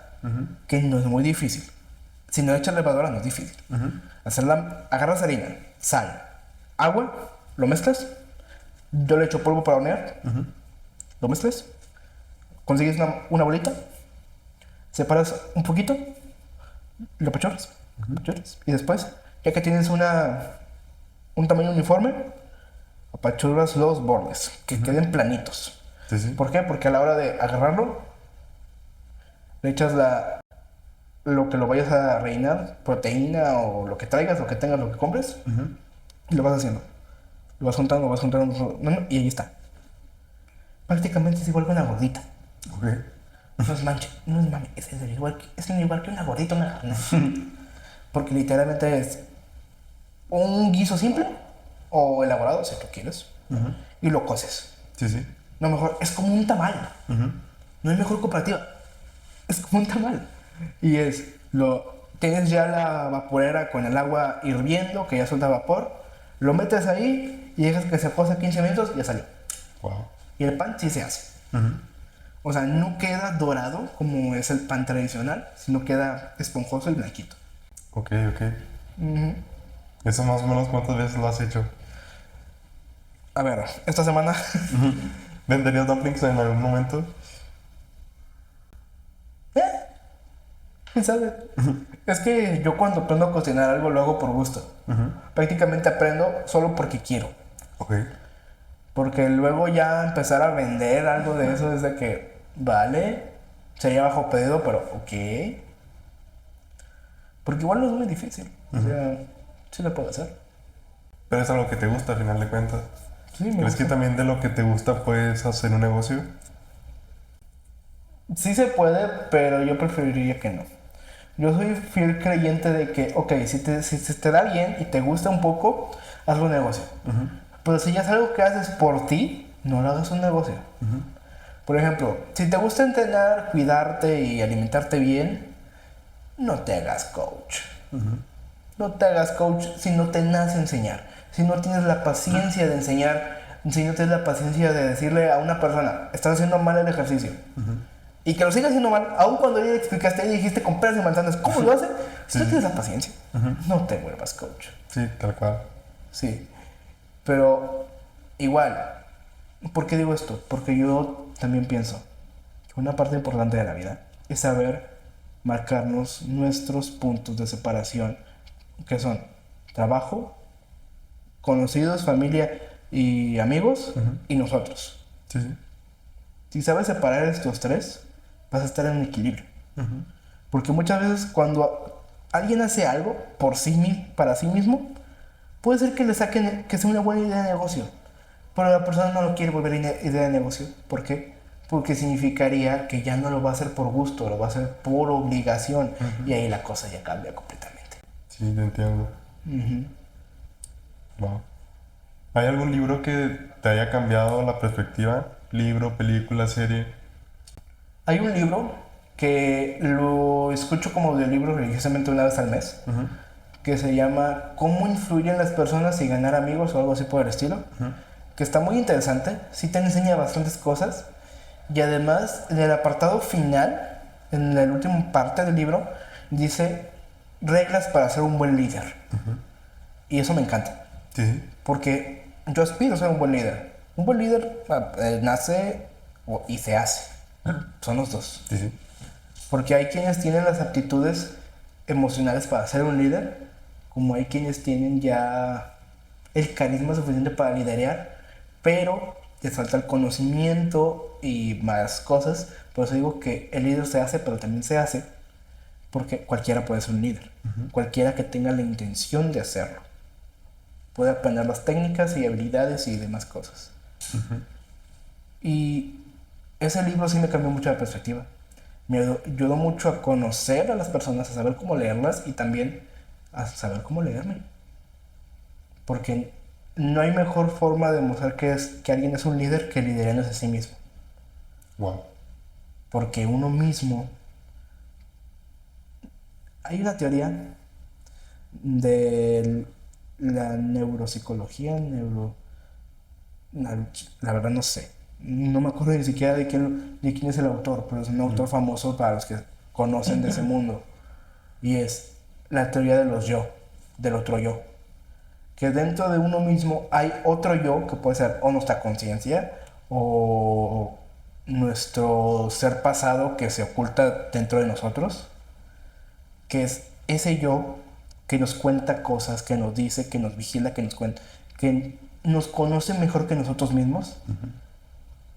que no es muy difícil. Si no echas levadura, no es difícil. Agarras harina, sal, agua, lo mezclas. Yo le echo polvo para hornear. Lo mezclas. Consigues una bolita. Separas un poquito. Lo apachurras. Y después, ya que tienes un tamaño uniforme, apachurras los bordes, que queden planitos. Sí, sí. ¿Por qué? Porque a la hora de agarrarlo, le echas lo que lo vayas a rellenar, proteína o lo que traigas, lo que tengas, lo que compres, y lo vas haciendo. Lo vas juntando, y ahí está. Prácticamente es igual que una gordita. Ok. No es manche, no es mami, es igual que una gordita, una carne. Porque literalmente es un guiso simple o elaborado, si tú quieres, y lo coces. Sí, sí. No, mejor, es como un tamal. No hay mejor comparativa. Es como un tamal. Y tienes ya la vaporera con el agua hirviendo, que ya suelta vapor, lo metes ahí y dejas que se cosa 15 minutos y ya salió. Wow. Y el pan sí se hace. O sea, no queda dorado como es el pan tradicional, sino queda esponjoso y blanquito. Ok, ok. ¿Eso más o menos cuántas veces lo has hecho? A ver, esta semana... ¿Venderías dumplings en algún momento? ¿Quién sabe? Es que yo cuando aprendo a cocinar algo lo hago por gusto. Prácticamente aprendo solo porque quiero. Ok. Porque luego ya empezar a vender algo de eso es de que, vale, sería bajo pedido, pero ok. Porque igual no es muy difícil. O sea, sí lo puedo hacer. Pero es algo que te gusta al final de cuentas. Sí, me ¿Crees gusta. que también de lo que te gusta puedes hacer un negocio? Sí se puede, pero yo preferiría que no. Yo soy fiel creyente de que, ok, si te da bien y te gusta un poco, hazlo un negocio. Pero si ya es algo que haces por ti, no lo hagas un negocio. Por ejemplo, si te gusta entrenar, cuidarte y alimentarte bien, no te hagas coach. No te hagas coach si no te nace enseñar. Si no tienes la paciencia de enseñar, si no tienes la paciencia de decirle a una persona, estás haciendo mal el ejercicio. Y que lo siga haciendo mal, aun cuando ya le explicaste y dijiste con peras y manzanas cómo lo hace, si no tienes la paciencia, no te vuelvas coach. Sí, tal cual. Sí, pero igual, ¿por qué digo esto? Porque yo también pienso que una parte importante de la vida es saber marcarnos nuestros puntos de separación, que son trabajo, conocidos, familia y amigos, y nosotros. Sí, sí. Si sabes separar estos tres, vas a estar en equilibrio. Porque muchas veces cuando alguien hace algo para sí mismo, puede ser que le saquen, que sea una buena idea de negocio, pero la persona no lo quiere volver idea de negocio. ¿Por qué? Porque significaría que ya no lo va a hacer por gusto, lo va a hacer por obligación, y ahí la cosa ya cambia completamente. Sí, te entiendo. Wow. ¿Hay algún libro que te haya cambiado la perspectiva? Libro, película, serie. Hay un libro que lo escucho como audiolibro religiosamente una vez al mes, que se llama ¿Cómo influir en las personas y ganar amigos? O algo así por el estilo, que está muy interesante, sí te enseña bastantes cosas, y además en el apartado final, en la última parte del libro, dice reglas para ser un buen líder. Y eso me encanta, Sí, sí. porque yo aspiro a ser un buen líder. Un buen líder nace y se hace. Son los dos. Sí, sí. Porque hay quienes tienen las aptitudes emocionales para ser un líder, como hay quienes tienen ya el carisma suficiente para liderar, pero les falta el conocimiento y más cosas. Por eso digo que el líder se hace, pero también se hace, porque cualquiera puede ser un líder. Cualquiera que tenga la intención de hacerlo. Puede aprender las técnicas y habilidades y demás cosas. Y ese libro sí me cambió mucho la perspectiva. Me ayudó mucho a conocer a las personas, a saber cómo leerlas y también a saber cómo leerme. Porque no hay mejor forma de demostrar que alguien es un líder que liderándose a sí mismo. Wow. Porque uno mismo... Hay una teoría de la neuropsicología, la verdad no sé. No me acuerdo ni siquiera de quién es el autor, pero es un autor famoso para los que conocen de ese mundo. Y es la teoría de los yo, del otro yo. Que dentro de uno mismo hay otro yo que puede ser o nuestra conciencia o nuestro ser pasado que se oculta dentro de nosotros, que es ese yo que nos cuenta cosas, que nos dice, que nos vigila, que nos cuenta, que nos conoce mejor que nosotros mismos.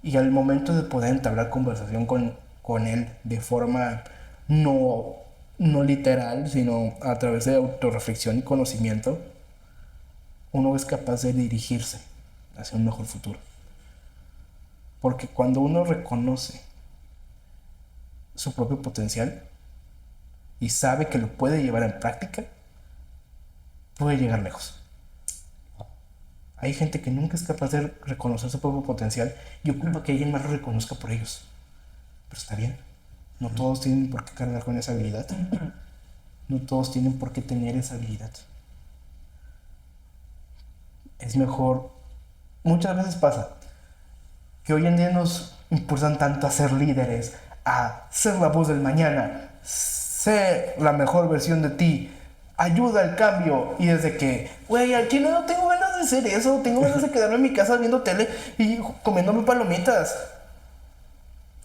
Y al momento de poder entablar conversación con él de forma no literal, sino a través de autorreflexión y conocimiento, uno es capaz de dirigirse hacia un mejor futuro. Porque cuando uno reconoce su propio potencial y sabe que lo puede llevar en práctica, puede llegar lejos. Hay gente que nunca es capaz de reconocer su propio potencial y ocupa que alguien más lo reconozca por ellos. Pero está bien. No todos tienen por qué cargar con esa habilidad. No todos tienen por qué tener esa habilidad. Es mejor... Muchas veces pasa que hoy en día nos impulsan tanto a ser líderes, a ser la voz del mañana, ser la mejor versión de ti, ayuda al cambio. Y desde que, güey, al chile no tengo ganas de hacer eso, tengo ganas de quedarme en mi casa viendo tele y comiéndome palomitas.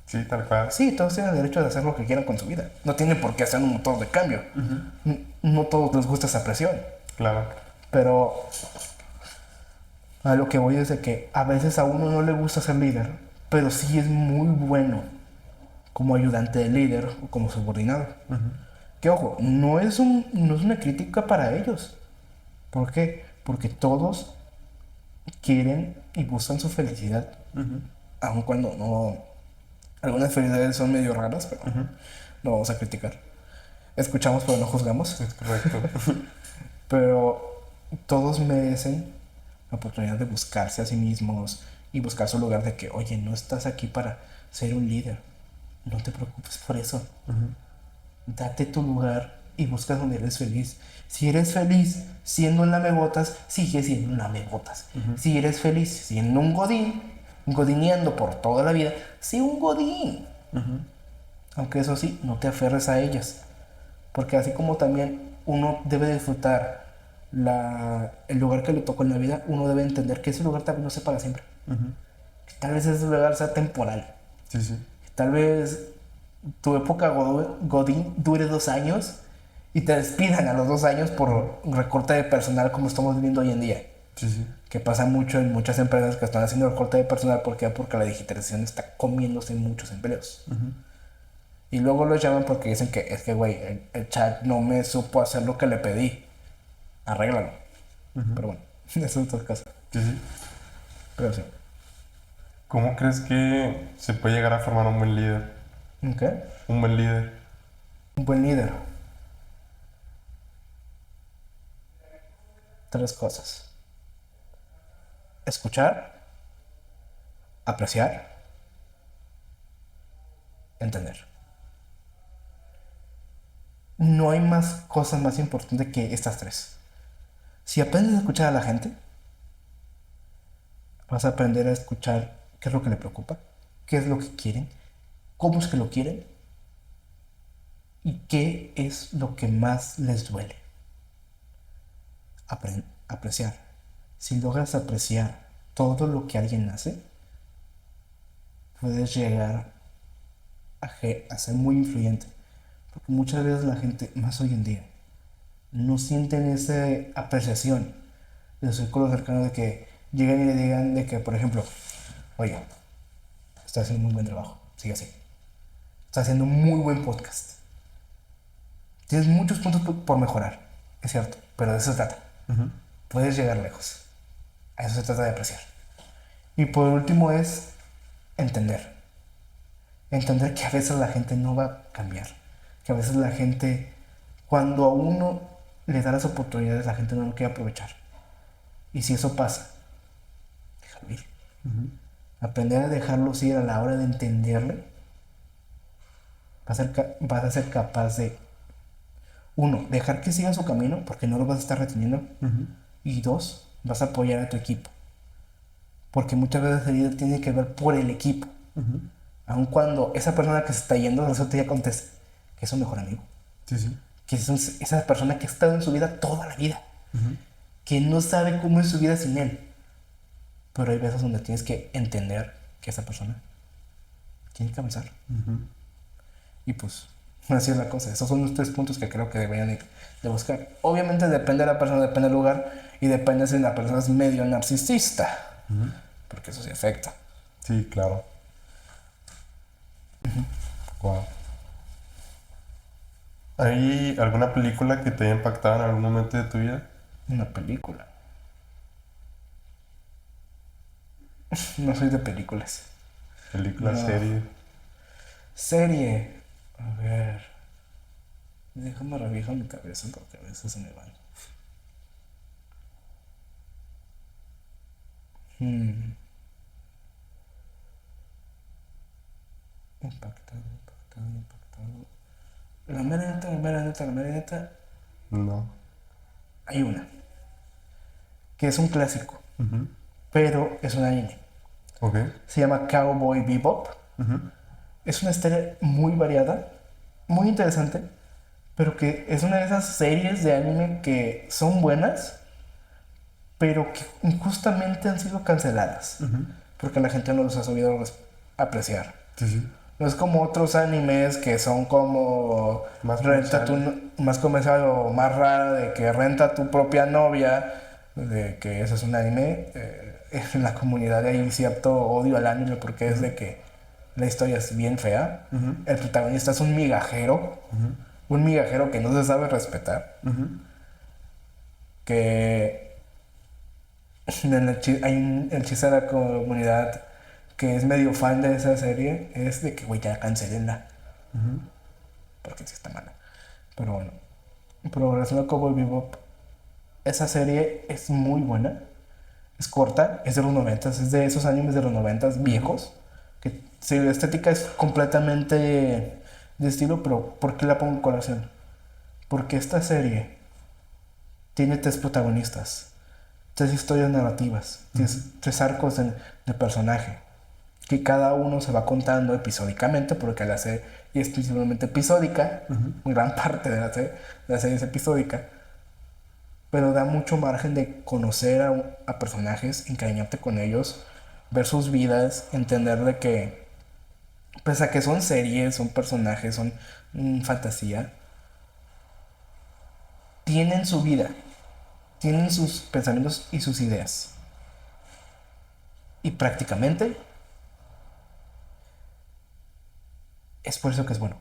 Sí, tal cual. Sí, todos tienen el derecho de hacer lo que quieran con su vida. No tienen por qué hacer un motor de cambio. No todos les gusta esa presión. Claro. Pero a lo que voy es de que a veces a uno no le gusta ser líder, pero sí es muy bueno como ayudante de líder o como subordinado. Que ojo, no es una crítica para ellos. ¿Por qué? Porque todos quieren y buscan su felicidad. Aun cuando no... Algunas felicidades son medio raras, pero no vamos a criticar. Escuchamos pero no juzgamos. Es correcto. Pero todos merecen la oportunidad de buscarse a sí mismos y buscar su lugar de que, oye, no estás aquí para ser un líder. No te preocupes por eso. Date tu lugar y busca donde eres feliz. Si eres feliz siendo un lamebotas, sigue siendo un lamebotas. Si eres feliz siendo un godín, godineando por toda la vida, sí un godín. Aunque eso sí, no te aferres a ellas. Porque así como también uno debe disfrutar el lugar que le tocó en la vida, uno debe entender que ese lugar tal vez no sea para siempre. Que tal vez ese lugar sea temporal. Sí, sí. Tal vez tu época godín dure 2 años y te despidan a los 2 años por recorte de personal como estamos viviendo hoy en día. Sí, sí. Que pasa mucho en muchas empresas que están haciendo recorte de personal. ¿Por qué? Porque la digitalización está comiéndose muchos empleos. Y luego los llaman porque dicen que es que, güey, el chat no me supo hacer lo que le pedí. Arréglalo. Pero bueno, eso es otra cosa. Sí, sí. Pero sí. ¿Cómo crees que se puede llegar a formar un buen líder? ¿Qué? Un buen líder. Un buen líder. 3 cosas. Escuchar, apreciar, entender. No hay más cosas más importantes que estas 3. Si aprendes a escuchar a la gente, vas a aprender a escuchar qué es lo que le preocupa, qué es lo que quieren, cómo es que lo quieren y qué es lo que más les duele. Apreciar. Si logras apreciar todo lo que alguien hace, puedes llegar a ser muy influyente. Porque muchas veces la gente, más hoy en día, no sienten esa apreciación de los círculos cercanos de que lleguen y le digan de que, por ejemplo, oye, estás haciendo muy buen trabajo, sigue así. Estás haciendo un muy buen podcast. Tienes muchos puntos por mejorar, es cierto, pero de eso se trata. Puedes llegar lejos. A eso se trata de apreciar. Y por último es entender. Entender que a veces la gente no va a cambiar. Que a veces la gente, cuando a uno le da las oportunidades, la gente no lo quiere aprovechar. Y si eso pasa, déjalo ir. Aprender a dejarlos ir a la hora de entenderle, vas a ser capaz de, uno, dejar que siga su camino, porque no lo vas a estar reteniendo. Y dos, vas a apoyar a tu equipo. Porque muchas veces el líder tiene que ver por el equipo. Aun cuando esa persona que se está yendo, resulta ya conteste que es su mejor amigo. Sí. Que es esa persona que ha estado en su vida toda la vida. Que no sabe cómo es su vida sin él. Pero hay veces donde tienes que entender que esa persona tiene que avanzar. Y pues, así es la cosa. Esos son los 3 puntos que creo que deberían de buscar. Obviamente depende de la persona, depende del lugar y depende si la persona es medio narcisista. Porque eso sí afecta. Sí, claro. Wow. ¿Hay alguna película que te haya impactado en algún momento de tu vida? Una película. No soy de películas. Película, No. serie. Serie. A ver. Déjame revisar mi cabeza porque a veces se me van. Impactado. La mera neta. No. Hay una. Que es un clásico. Pero es un anime. Ok. Se llama Cowboy Bebop. Es una historia muy variada, muy interesante, pero que es una de esas series de anime que son buenas, pero que injustamente han sido canceladas, porque la gente no los ha sabido apreciar. Sí. No es como otros animes que son como Más más comercial o más rara, de que renta tu propia novia, de que eso es un anime. En la comunidad hay cierto odio al anime porque es de que la historia es bien fea. El protagonista es un migajero que no se sabe respetar. Que el chiste de la comunidad que es medio fan de esa serie es de que, güey, ya cancelenla. Porque sí está mala. Pero bueno, progresando a Cowboy Bebop, esa serie es muy buena. Es corta, es de los 90, es de esos animes de los 90 viejos. Que si la estética es completamente de estilo, pero ¿por qué la pongo en colación? Porque esta serie tiene 3 protagonistas, 3 historias narrativas, 3 arcos de personaje, que cada uno se va contando episódicamente, porque la serie es principalmente episódica, gran parte de la serie es episódica, pero da mucho margen de conocer a personajes, encariñarte con ellos, ver sus vidas, entender de que, pese a que son series, son personajes, son fantasía, tienen su vida, tienen sus pensamientos y sus ideas. Y prácticamente es por eso que es bueno.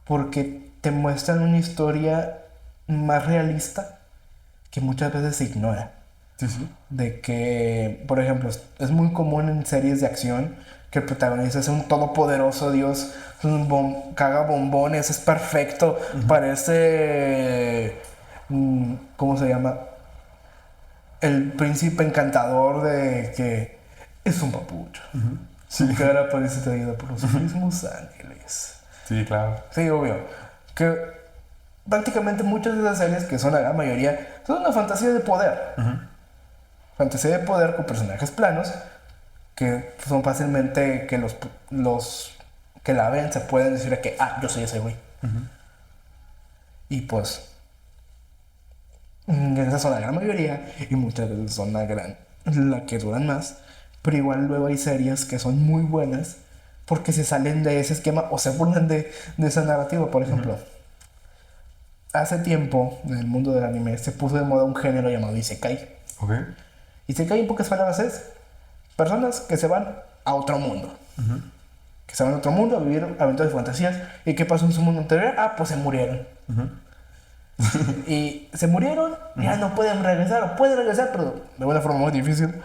Porque te muestran una historia más realista que muchas veces se ignora. Sí. De que, por ejemplo, es muy común en series de acción que el protagonista es un todopoderoso dios, caga bombones, es perfecto, parece, ¿cómo se llama? El príncipe encantador de que es un papucho. Su cara parece traída por los mismos ángeles. Sí, claro. Sí, obvio. Que prácticamente muchas de esas series, que son la gran mayoría, son una fantasía de poder. Fantasía de poder con personajes planos que son fácilmente que los que la ven se pueden decir que, yo soy ese güey. Y pues, esas son la gran mayoría y muchas veces son la gran la que duran más, pero igual luego hay series que son muy buenas porque se salen de ese esquema o se burlan de esa narrativa. Por ejemplo, hace tiempo en el mundo del anime se puso de moda un género llamado Isekai. Ok. Isekai en pocas palabras es personas que se van a otro mundo. Que se van a otro mundo a vivir aventuras y fantasías. ¿Y qué pasó en su mundo anterior? Ah, pues se murieron. Y se murieron, ya no pueden regresar, o pueden regresar, pero de una forma muy difícil.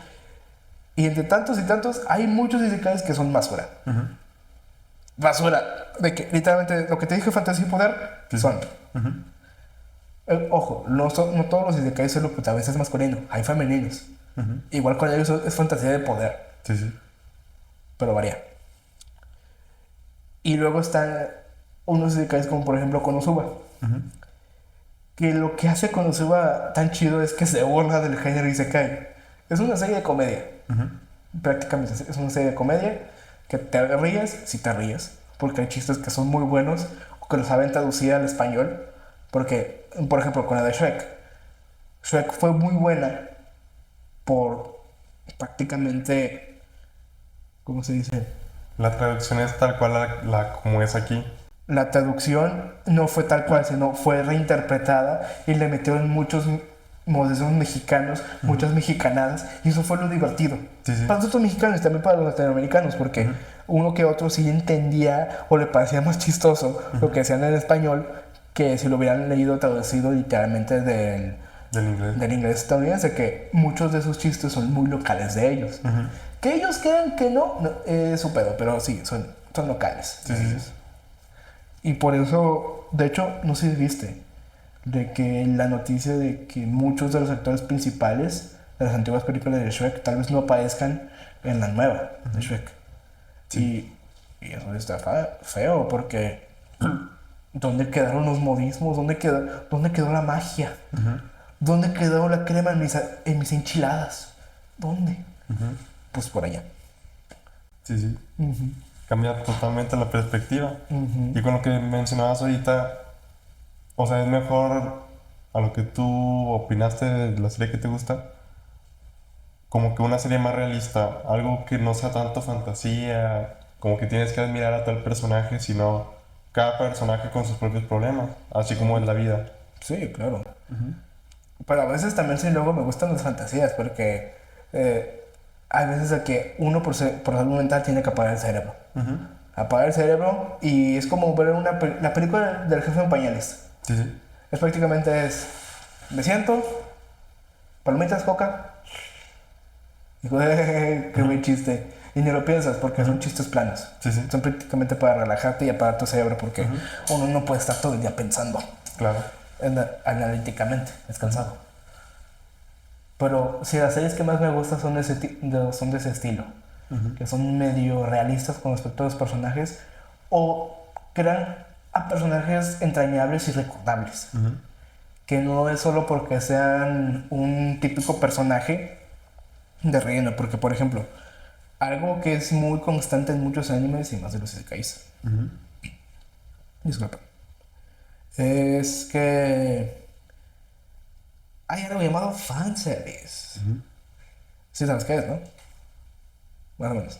Y entre tantos y tantos, hay muchos isekais que son basura. Basura. De que literalmente lo que te dije, fantasía y poder, son. Ojo, no todos los isekais son lo que a veces es masculino, hay femeninos. Igual con ellos es fantasía de poder, Sí, sí. pero varía. Y luego están unos isekais como por ejemplo Konosuba. Que lo que hace Konosuba tan chido es que se burla del género isekai. Es una serie de comedia. Prácticamente es una serie de comedia que te ríes si te ríes. Porque hay chistes que son muy buenos o que los saben traducir al español. Porque, por ejemplo, con la de Shrek. Shrek fue muy buena por prácticamente, ¿cómo se dice? La traducción es tal cual como es aquí. La traducción no fue tal cual, sino fue reinterpretada y le metieron muchos modismos mexicanos, muchas mexicanadas, y eso fue lo divertido. Sí, sí. Para nosotros mexicanos y también para los latinoamericanos, porque uno que otro sí entendía o le parecía más chistoso lo que decían en español que si lo hubieran leído traducido literalmente del inglés estadounidense, que muchos de esos chistes son muy locales de ellos. Que ellos crean que no, es su pedo, pero sí, son locales. Sí, sí, sí. Y por eso, de hecho, no sé si viste, de que la noticia de que muchos de los actores principales de las antiguas películas de Shrek tal vez no aparezcan en la nueva de Shrek. Sí. Y eso está feo, porque ¿dónde quedaron los modismos? ¿Dónde quedó la magia? ¿Dónde quedó la crema en mis enchiladas? ¿Dónde? Pues por allá. Sí, sí. Cambia totalmente la perspectiva. Y con lo que mencionabas ahorita, o sea, es mejor a lo que tú opinaste de la serie que te gusta, como que una serie más realista, algo que no sea tanto fantasía, como que tienes que admirar a tal personaje, sino cada personaje con sus propios problemas, así como en la vida. Sí, claro. Pero a veces también sí luego me gustan las fantasías, porque hay veces de que uno por salud mental tiene que apagar el cerebro. Apagar el cerebro y es como ver la película del jefe en pañales. Sí, sí. Es prácticamente me siento, palomitas, coca, y digo, qué buen chiste. Y ni lo piensas porque son chistes planos. Sí, sí. Son prácticamente para relajarte y apagar tu cerebro porque uno no puede estar todo el día pensando. Claro. Analíticamente, es cansado. Pero si las series que más me gustan son de ese estilo, que son medio realistas con respecto a los personajes o crean a personajes entrañables y recordables. Que no es solo porque sean un típico personaje de relleno, porque por ejemplo, algo que es muy constante en muchos animes y más de los isekais, disculpa, es que hay algo llamado fanservice. Sí sabes qué es, ¿no? Más o menos.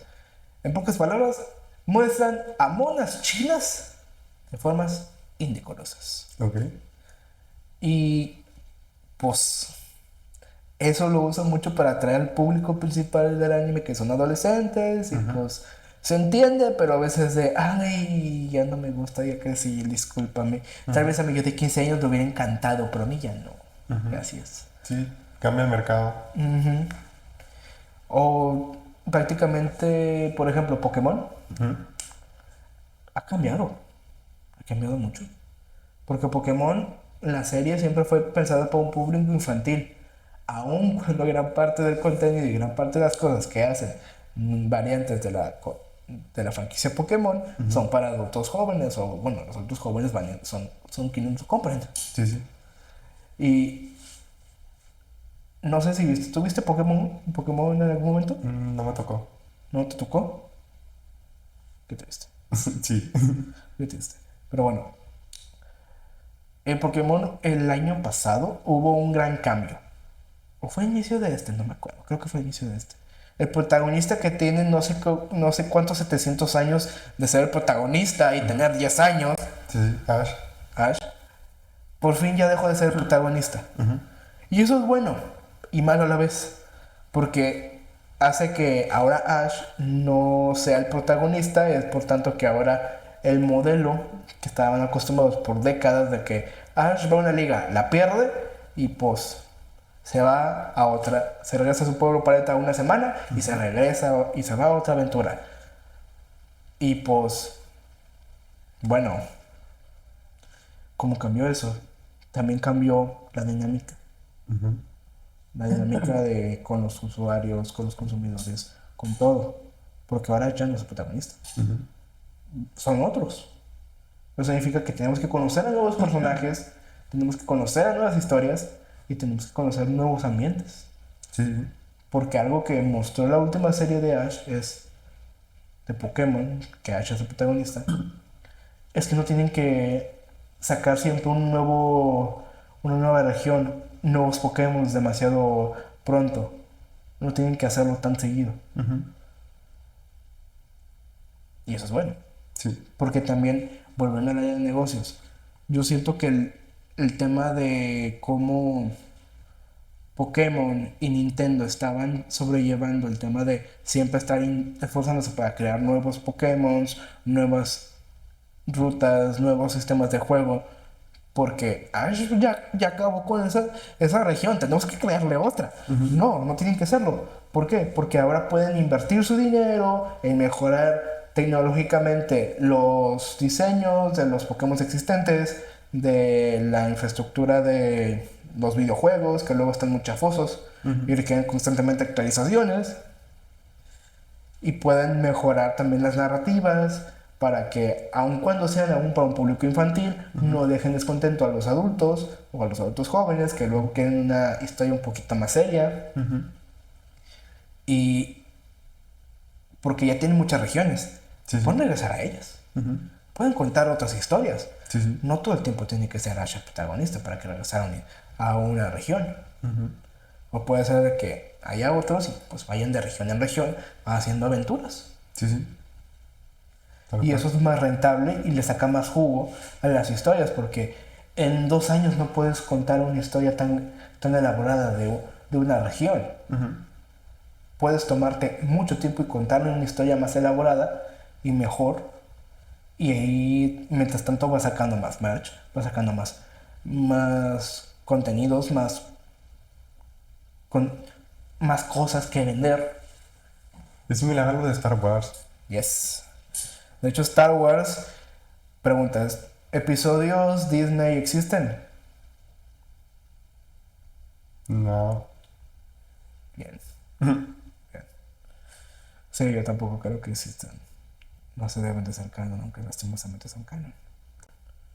En pocas palabras, muestran a monas chinas de formas indecorosas. Ok. Y pues eso lo usan mucho para atraer al público principal del anime, que son adolescentes, y pues se entiende, pero a veces ay, ya no me gusta, ya crecí, discúlpame. Tal vez a mí yo de 15 años le hubiera encantado, pero a mí ya no. Gracias. Sí, cambia el mercado. O prácticamente, por ejemplo, Pokémon ha cambiado mucho. Porque Pokémon, la serie siempre fue pensada para un público infantil. Aun cuando gran parte del contenido y gran parte de las cosas que hacen variantes de la franquicia Pokémon son para adultos jóvenes, o bueno, los adultos jóvenes son quienes lo compran. Sí, sí. Y no sé si ¿tuviste Pokémon en algún momento? No me tocó. ¿No te tocó? Qué triste. Sí. Qué triste. Pero bueno, en Pokémon el año pasado hubo un gran cambio. O fue inicio de este, no me acuerdo. Creo que fue inicio de este. El protagonista que tiene no sé cuántos 700 años de ser el protagonista y tener 10 años, Sí, sí, Ash. Ash, por fin ya dejó de ser el protagonista. Y eso es bueno y malo a la vez. Porque hace que ahora Ash no sea el protagonista. Es por tanto que ahora el modelo que estaban acostumbrados por décadas de que Ash va a una liga, la pierde y pues se va a otra, se regresa a su pueblo planeta una semana y se regresa y se va a otra aventura. Y pues, bueno, como cambió eso, también cambió la dinámica. La dinámica de, con los usuarios, con los consumidores, con todo. Porque ahora ya no es el protagonista. Son otros. Eso significa que tenemos que conocer a nuevos personajes, tenemos que conocer a nuevas historias y tenemos que conocer nuevos ambientes. Sí. Porque algo que mostró la última serie de Ash es de Pokémon, que Ash es el protagonista, es que no tienen que sacar siempre una nueva región, nuevos Pokémon demasiado pronto. No tienen que hacerlo tan seguido. Y eso es bueno. Sí. Porque también, volviendo al área de negocios, yo siento que el tema de cómo Pokémon y Nintendo estaban sobrellevando el tema de siempre estar esforzándose para crear nuevos Pokémon, nuevas rutas, nuevos sistemas de juego, porque Ash ya acabó con esa región, tenemos que crearle otra. No tienen que hacerlo. ¿Por qué? Porque ahora pueden invertir su dinero en mejorar tecnológicamente los diseños de los Pokémon existentes, de la infraestructura de los videojuegos, que luego están muy chafosos y requieren constantemente actualizaciones, y pueden mejorar también las narrativas para que, aun cuando sean aún para un público infantil, no dejen descontento a los adultos o a los adultos jóvenes que luego quieren una historia un poquito más seria. Y porque ya tienen muchas regiones, pueden regresar a ellas, pueden contar otras historias. No todo el tiempo tiene que ser Ash el protagonista para que regresaran a una región. O puede ser que haya otros y pues vayan de región en región haciendo aventuras. Y eso es más rentable y le saca más jugo a las historias, porque en 2 años no puedes contar una historia tan elaborada de una región. Puedes tomarte mucho tiempo y contarle una historia más elaborada y mejor. Y ahí, mientras tanto, vas sacando más merch, vas sacando más contenidos, más cosas que vender. Es similar a lo de Star Wars. Yes. De hecho, Star Wars, preguntas, ¿episodios Disney existen? No. Bien. Sí, yo tampoco creo que existan. No se deben de ser canon, aunque lastimosamente son canon.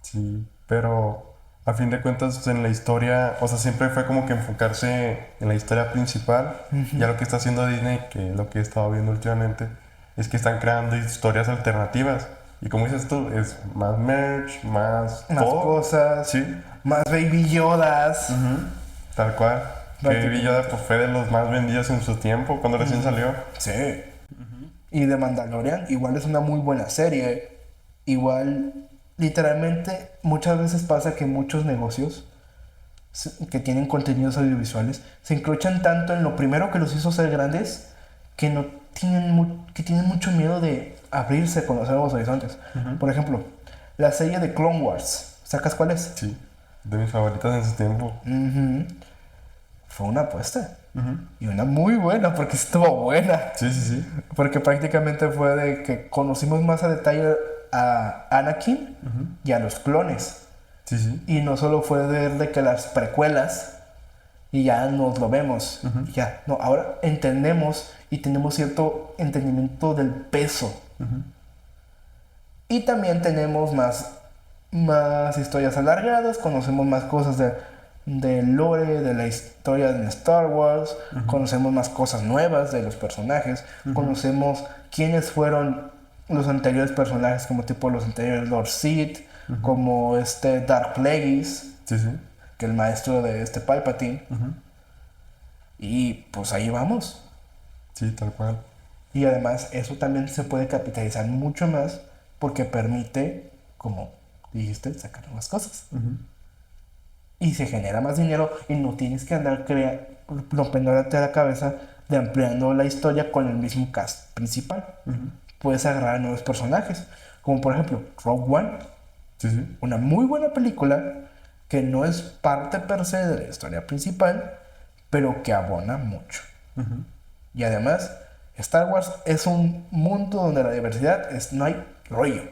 Sí, pero a fin de cuentas en la historia, o sea, siempre fue como que enfocarse en la historia principal. Ya lo que está haciendo Disney, que es lo que he estado viendo últimamente, es que están creando historias alternativas. Y como dices tú, es más merch, más todo. Cosas, más Baby Yodas. Tal cual. Que Baby Yoda pues, fue de los más vendidos en su tiempo, cuando recién salió. Sí. Y de Mandalorian, igual es una muy buena serie. Igual, literalmente, muchas veces pasa que muchos negocios que tienen contenidos audiovisuales se encrochan tanto en lo primero que los hizo ser grandes que tienen mucho miedo de abrirse con los nuevos horizontes. Por ejemplo, la serie de Clone Wars, ¿sacas cuál es? Sí, de mis favoritas en su tiempo. Fue una apuesta. Y una muy buena, porque estuvo buena. Sí. Porque prácticamente fue de que conocimos más a detalle a Anakin y a los clones. Y no solo fue de que las precuelas y ya nos lo vemos. Ya, no, ahora entendemos y tenemos cierto entendimiento del peso. Y también tenemos más historias alargadas, conocemos más cosas del lore, de la historia de Star Wars, conocemos más cosas nuevas de los personajes, conocemos quiénes fueron los anteriores personajes, como tipo los anteriores Lord Sith, como Darth Plagueis, que el maestro de Palpatine. Y pues ahí vamos. Sí, tal cual. Y además eso también se puede capitalizar mucho más porque permite, como dijiste, sacar nuevas cosas. Y se genera más dinero y no tienes que andar rompiéndote la cabeza de ampliando la historia con el mismo cast principal. Puedes agarrar nuevos personajes, como por ejemplo Rogue One, Sí, sí. una muy buena película que no es parte per se de la historia principal, pero que abona mucho. Y además, Star Wars es un mundo donde la diversidad no hay rollo.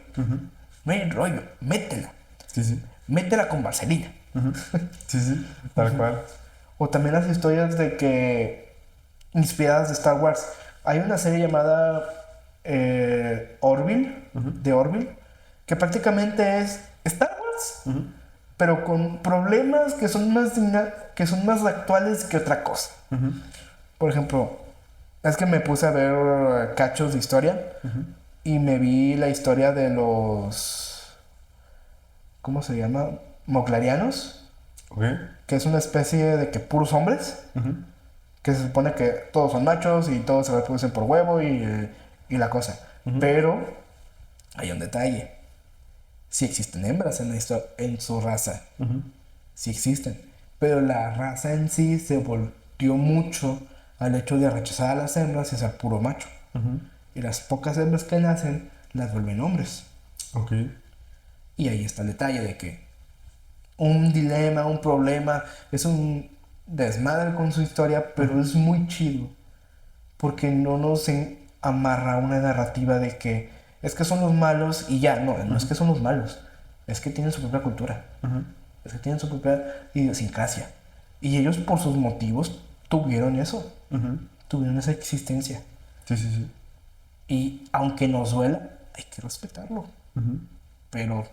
No hay rollo, métela. Sí, sí. Métela con vaselina. Sí, sí, tal cual. O también las historias de que inspiradas de Star Wars. Hay una serie llamada Orville, de Orville, que prácticamente es Star Wars, pero con problemas que son que son más actuales que otra cosa. Por ejemplo, es que me puse a ver cachos de historia y me vi la historia de los, ¿cómo se llama? Moglarianos, Ok. que es una especie de que puros hombres, que se supone que todos son machos y todos se reproducen por huevo y la cosa. Pero hay un detalle. Sí existen hembras en su raza. Sí existen. Pero la raza en sí se volteó mucho al hecho de rechazar a las hembras y ser puro macho. Y las pocas hembras que nacen las vuelven hombres. Ok. Y ahí está el detalle de que un dilema, un problema, es un desmadre con su historia, pero es muy chido porque no nos amarra una narrativa de que es que son los malos y ya, no, no es que son los malos, es que tienen su propia cultura, es que tienen su propia idiosincrasia. Y ellos por sus motivos tuvieron eso, tuvieron esa existencia. Sí, sí, sí. Y aunque nos duela, hay que respetarlo. Pero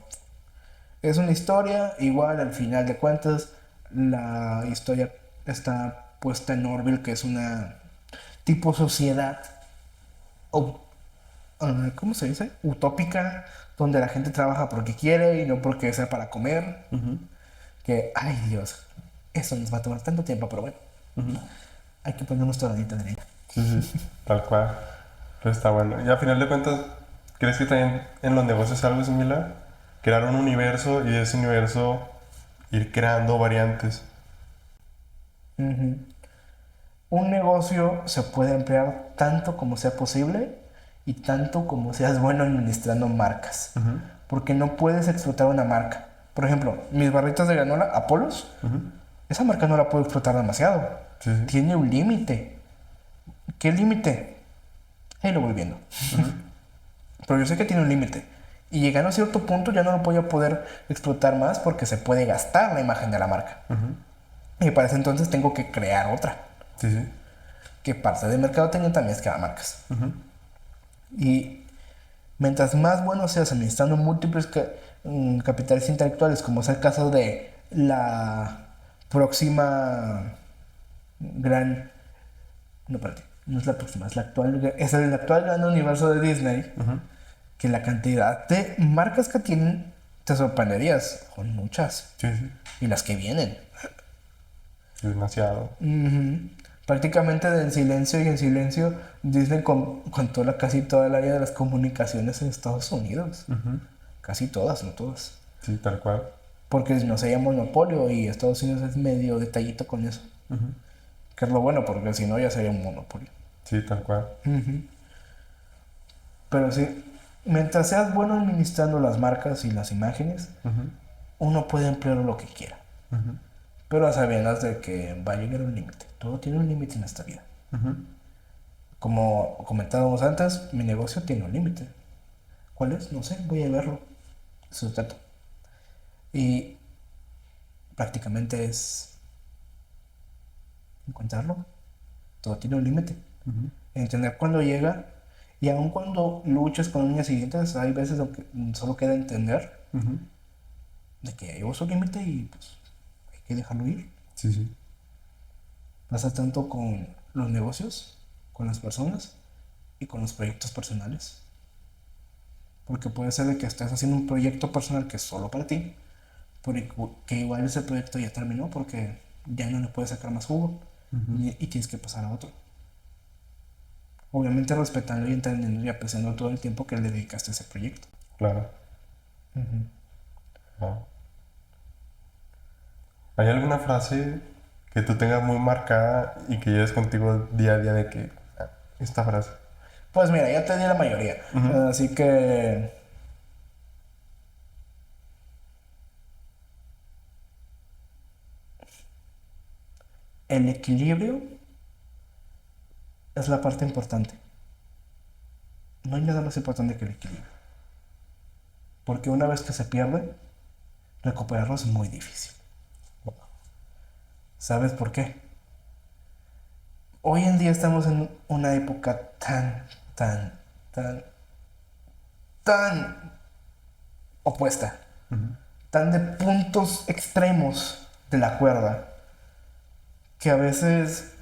es una historia, igual al final de cuentas, la historia está puesta en Orville, que es una tipo sociedad, ¿cómo se dice? Utópica, donde la gente trabaja porque quiere y no porque sea para comer. Que, ay Dios, eso nos va a tomar tanto tiempo, pero bueno, hay que poner nuestra granito de arena. Sí, sí, tal cual. Pero está bueno. Y a final de cuentas, ¿crees que también en los negocios es algo similar? Crear un universo y de ese universo ir creando variantes. Ujú. Un negocio se puede emplear tanto como sea posible y tanto como seas bueno administrando marcas. Porque no puedes explotar una marca. Por ejemplo, mis barritas de granola, Apolos, esa marca no la puedo explotar demasiado. Sí, sí. Tiene un límite. ¿Qué límite? Ahí lo voy viendo. Pero yo sé que tiene un límite. Y llegando a cierto punto ya no lo voy a poder explotar más porque se puede gastar la imagen de la marca. Y para ese entonces tengo que crear otra. Sí, sí. Que parte del mercadotecnia también es crear marcas. Y mientras más bueno seas administrando múltiples capitales intelectuales, como es el caso de la próxima gran... No, espérate, no es la próxima, es la actual, es el actual gran universo de Disney, que la cantidad de marcas que tienen te sorprenderías, son muchas. Sí, sí. Y las que vienen. Demasiado. Prácticamente de en silencio y en silencio, Disney controla casi toda el área de las comunicaciones en Estados Unidos. Casi todas, no todas. Sí, tal cual. Porque no sería monopolio y Estados Unidos es medio detallito con eso. Que es lo bueno, porque si no ya sería un monopolio. Sí, tal cual. Pero sí, mientras seas bueno administrando las marcas y las imágenes, uno puede emplear lo que quiera. Pero a sabiendas de que va a llegar un límite. Todo tiene un límite en esta vida. Como comentábamos antes, mi negocio tiene un límite. ¿Cuál es? No sé, voy a verlo. Eso se trata. Y prácticamente es encontrarlo. Todo tiene un límite. Entender cuándo llega. Y aun cuando luches con niñas siguientes, hay veces que solo queda entender de que llegó su límite y pues hay que dejarlo ir. Sí, sí. Pasa tanto con los negocios, con las personas y con los proyectos personales. Porque puede ser de que estés haciendo un proyecto personal que es solo para ti, pero que igual ese proyecto ya terminó porque ya no le puedes sacar más jugo. y tienes que pasar a otro. Obviamente respetando y entendiendo y apreciando todo el tiempo que le dedicaste a ese proyecto. Claro. Ah. ¿Hay alguna frase que tú tengas muy marcada y que lleves contigo día a día de que esta frase? Pues mira, ya te di la mayoría. Así que... el equilibrio es la parte importante. No hay nada más importante que el equilibrio. Porque una vez que se pierde, recuperarlo es muy difícil. ¿Sabes por qué? Hoy en día estamos en una época tan opuesta, tan de puntos extremos de la cuerda, que a veces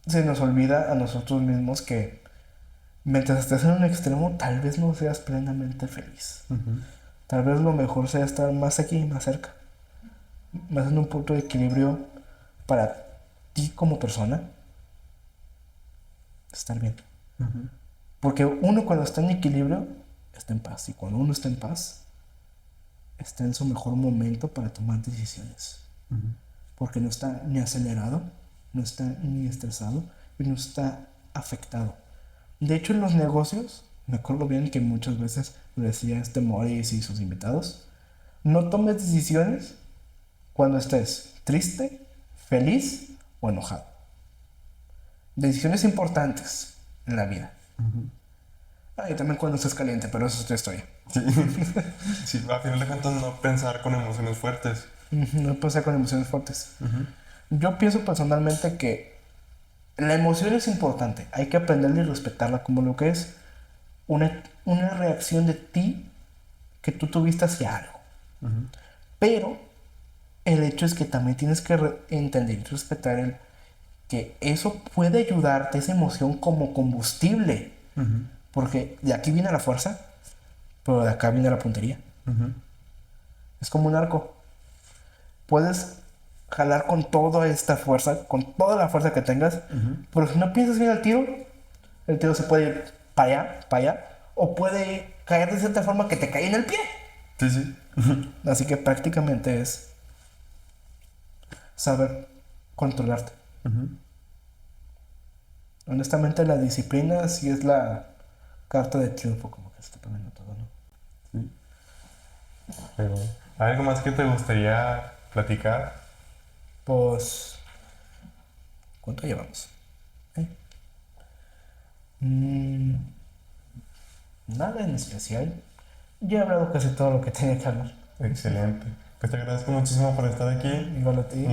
se nos olvida a nosotros mismos que mientras estés en un extremo, tal vez no seas plenamente feliz. Tal vez lo mejor sea estar más aquí, más cerca, más en un punto de equilibrio para ti como persona, estar bien. Porque uno cuando está en equilibrio, está en paz. Y cuando uno está en paz, está en su mejor momento para tomar decisiones. Porque no está ni acelerado, no está ni estresado y no está afectado. De hecho, en los negocios, me acuerdo bien que muchas veces lo decía Morris y sus invitados, no tomes decisiones cuando estés triste, feliz o enojado. Decisiones importantes en la vida. Y también cuando estés caliente, pero eso es otra historia. Sí. Sí, a final de cuentas no pensar con emociones fuertes. No pensar con emociones fuertes. Yo pienso personalmente que la emoción es importante. Hay que aprenderla y respetarla como lo que es una reacción de ti que tú tuviste hacia algo. Pero el hecho es que también tienes que entender y respetar que eso puede ayudarte, esa emoción, como combustible. Porque de aquí viene la fuerza, pero de acá viene la puntería. Es como un arco. Puedes jalar con toda esta fuerza, con toda la fuerza que tengas, pero si no piensas bien el tiro se puede ir para allá, o puede caer de cierta forma que te cae en el pie. Sí, sí. Así que prácticamente es saber controlarte. Honestamente, la disciplina sí es la carta de triunfo, como que se está poniendo todo, ¿no? Sí. Pero, ¿algo más que te gustaría platicar? Pues, ¿cuánto llevamos? Nada en especial. Ya he hablado casi todo lo que tenía que hablar. Excelente. Pues te agradezco muchísimo por estar aquí. Igual a ti.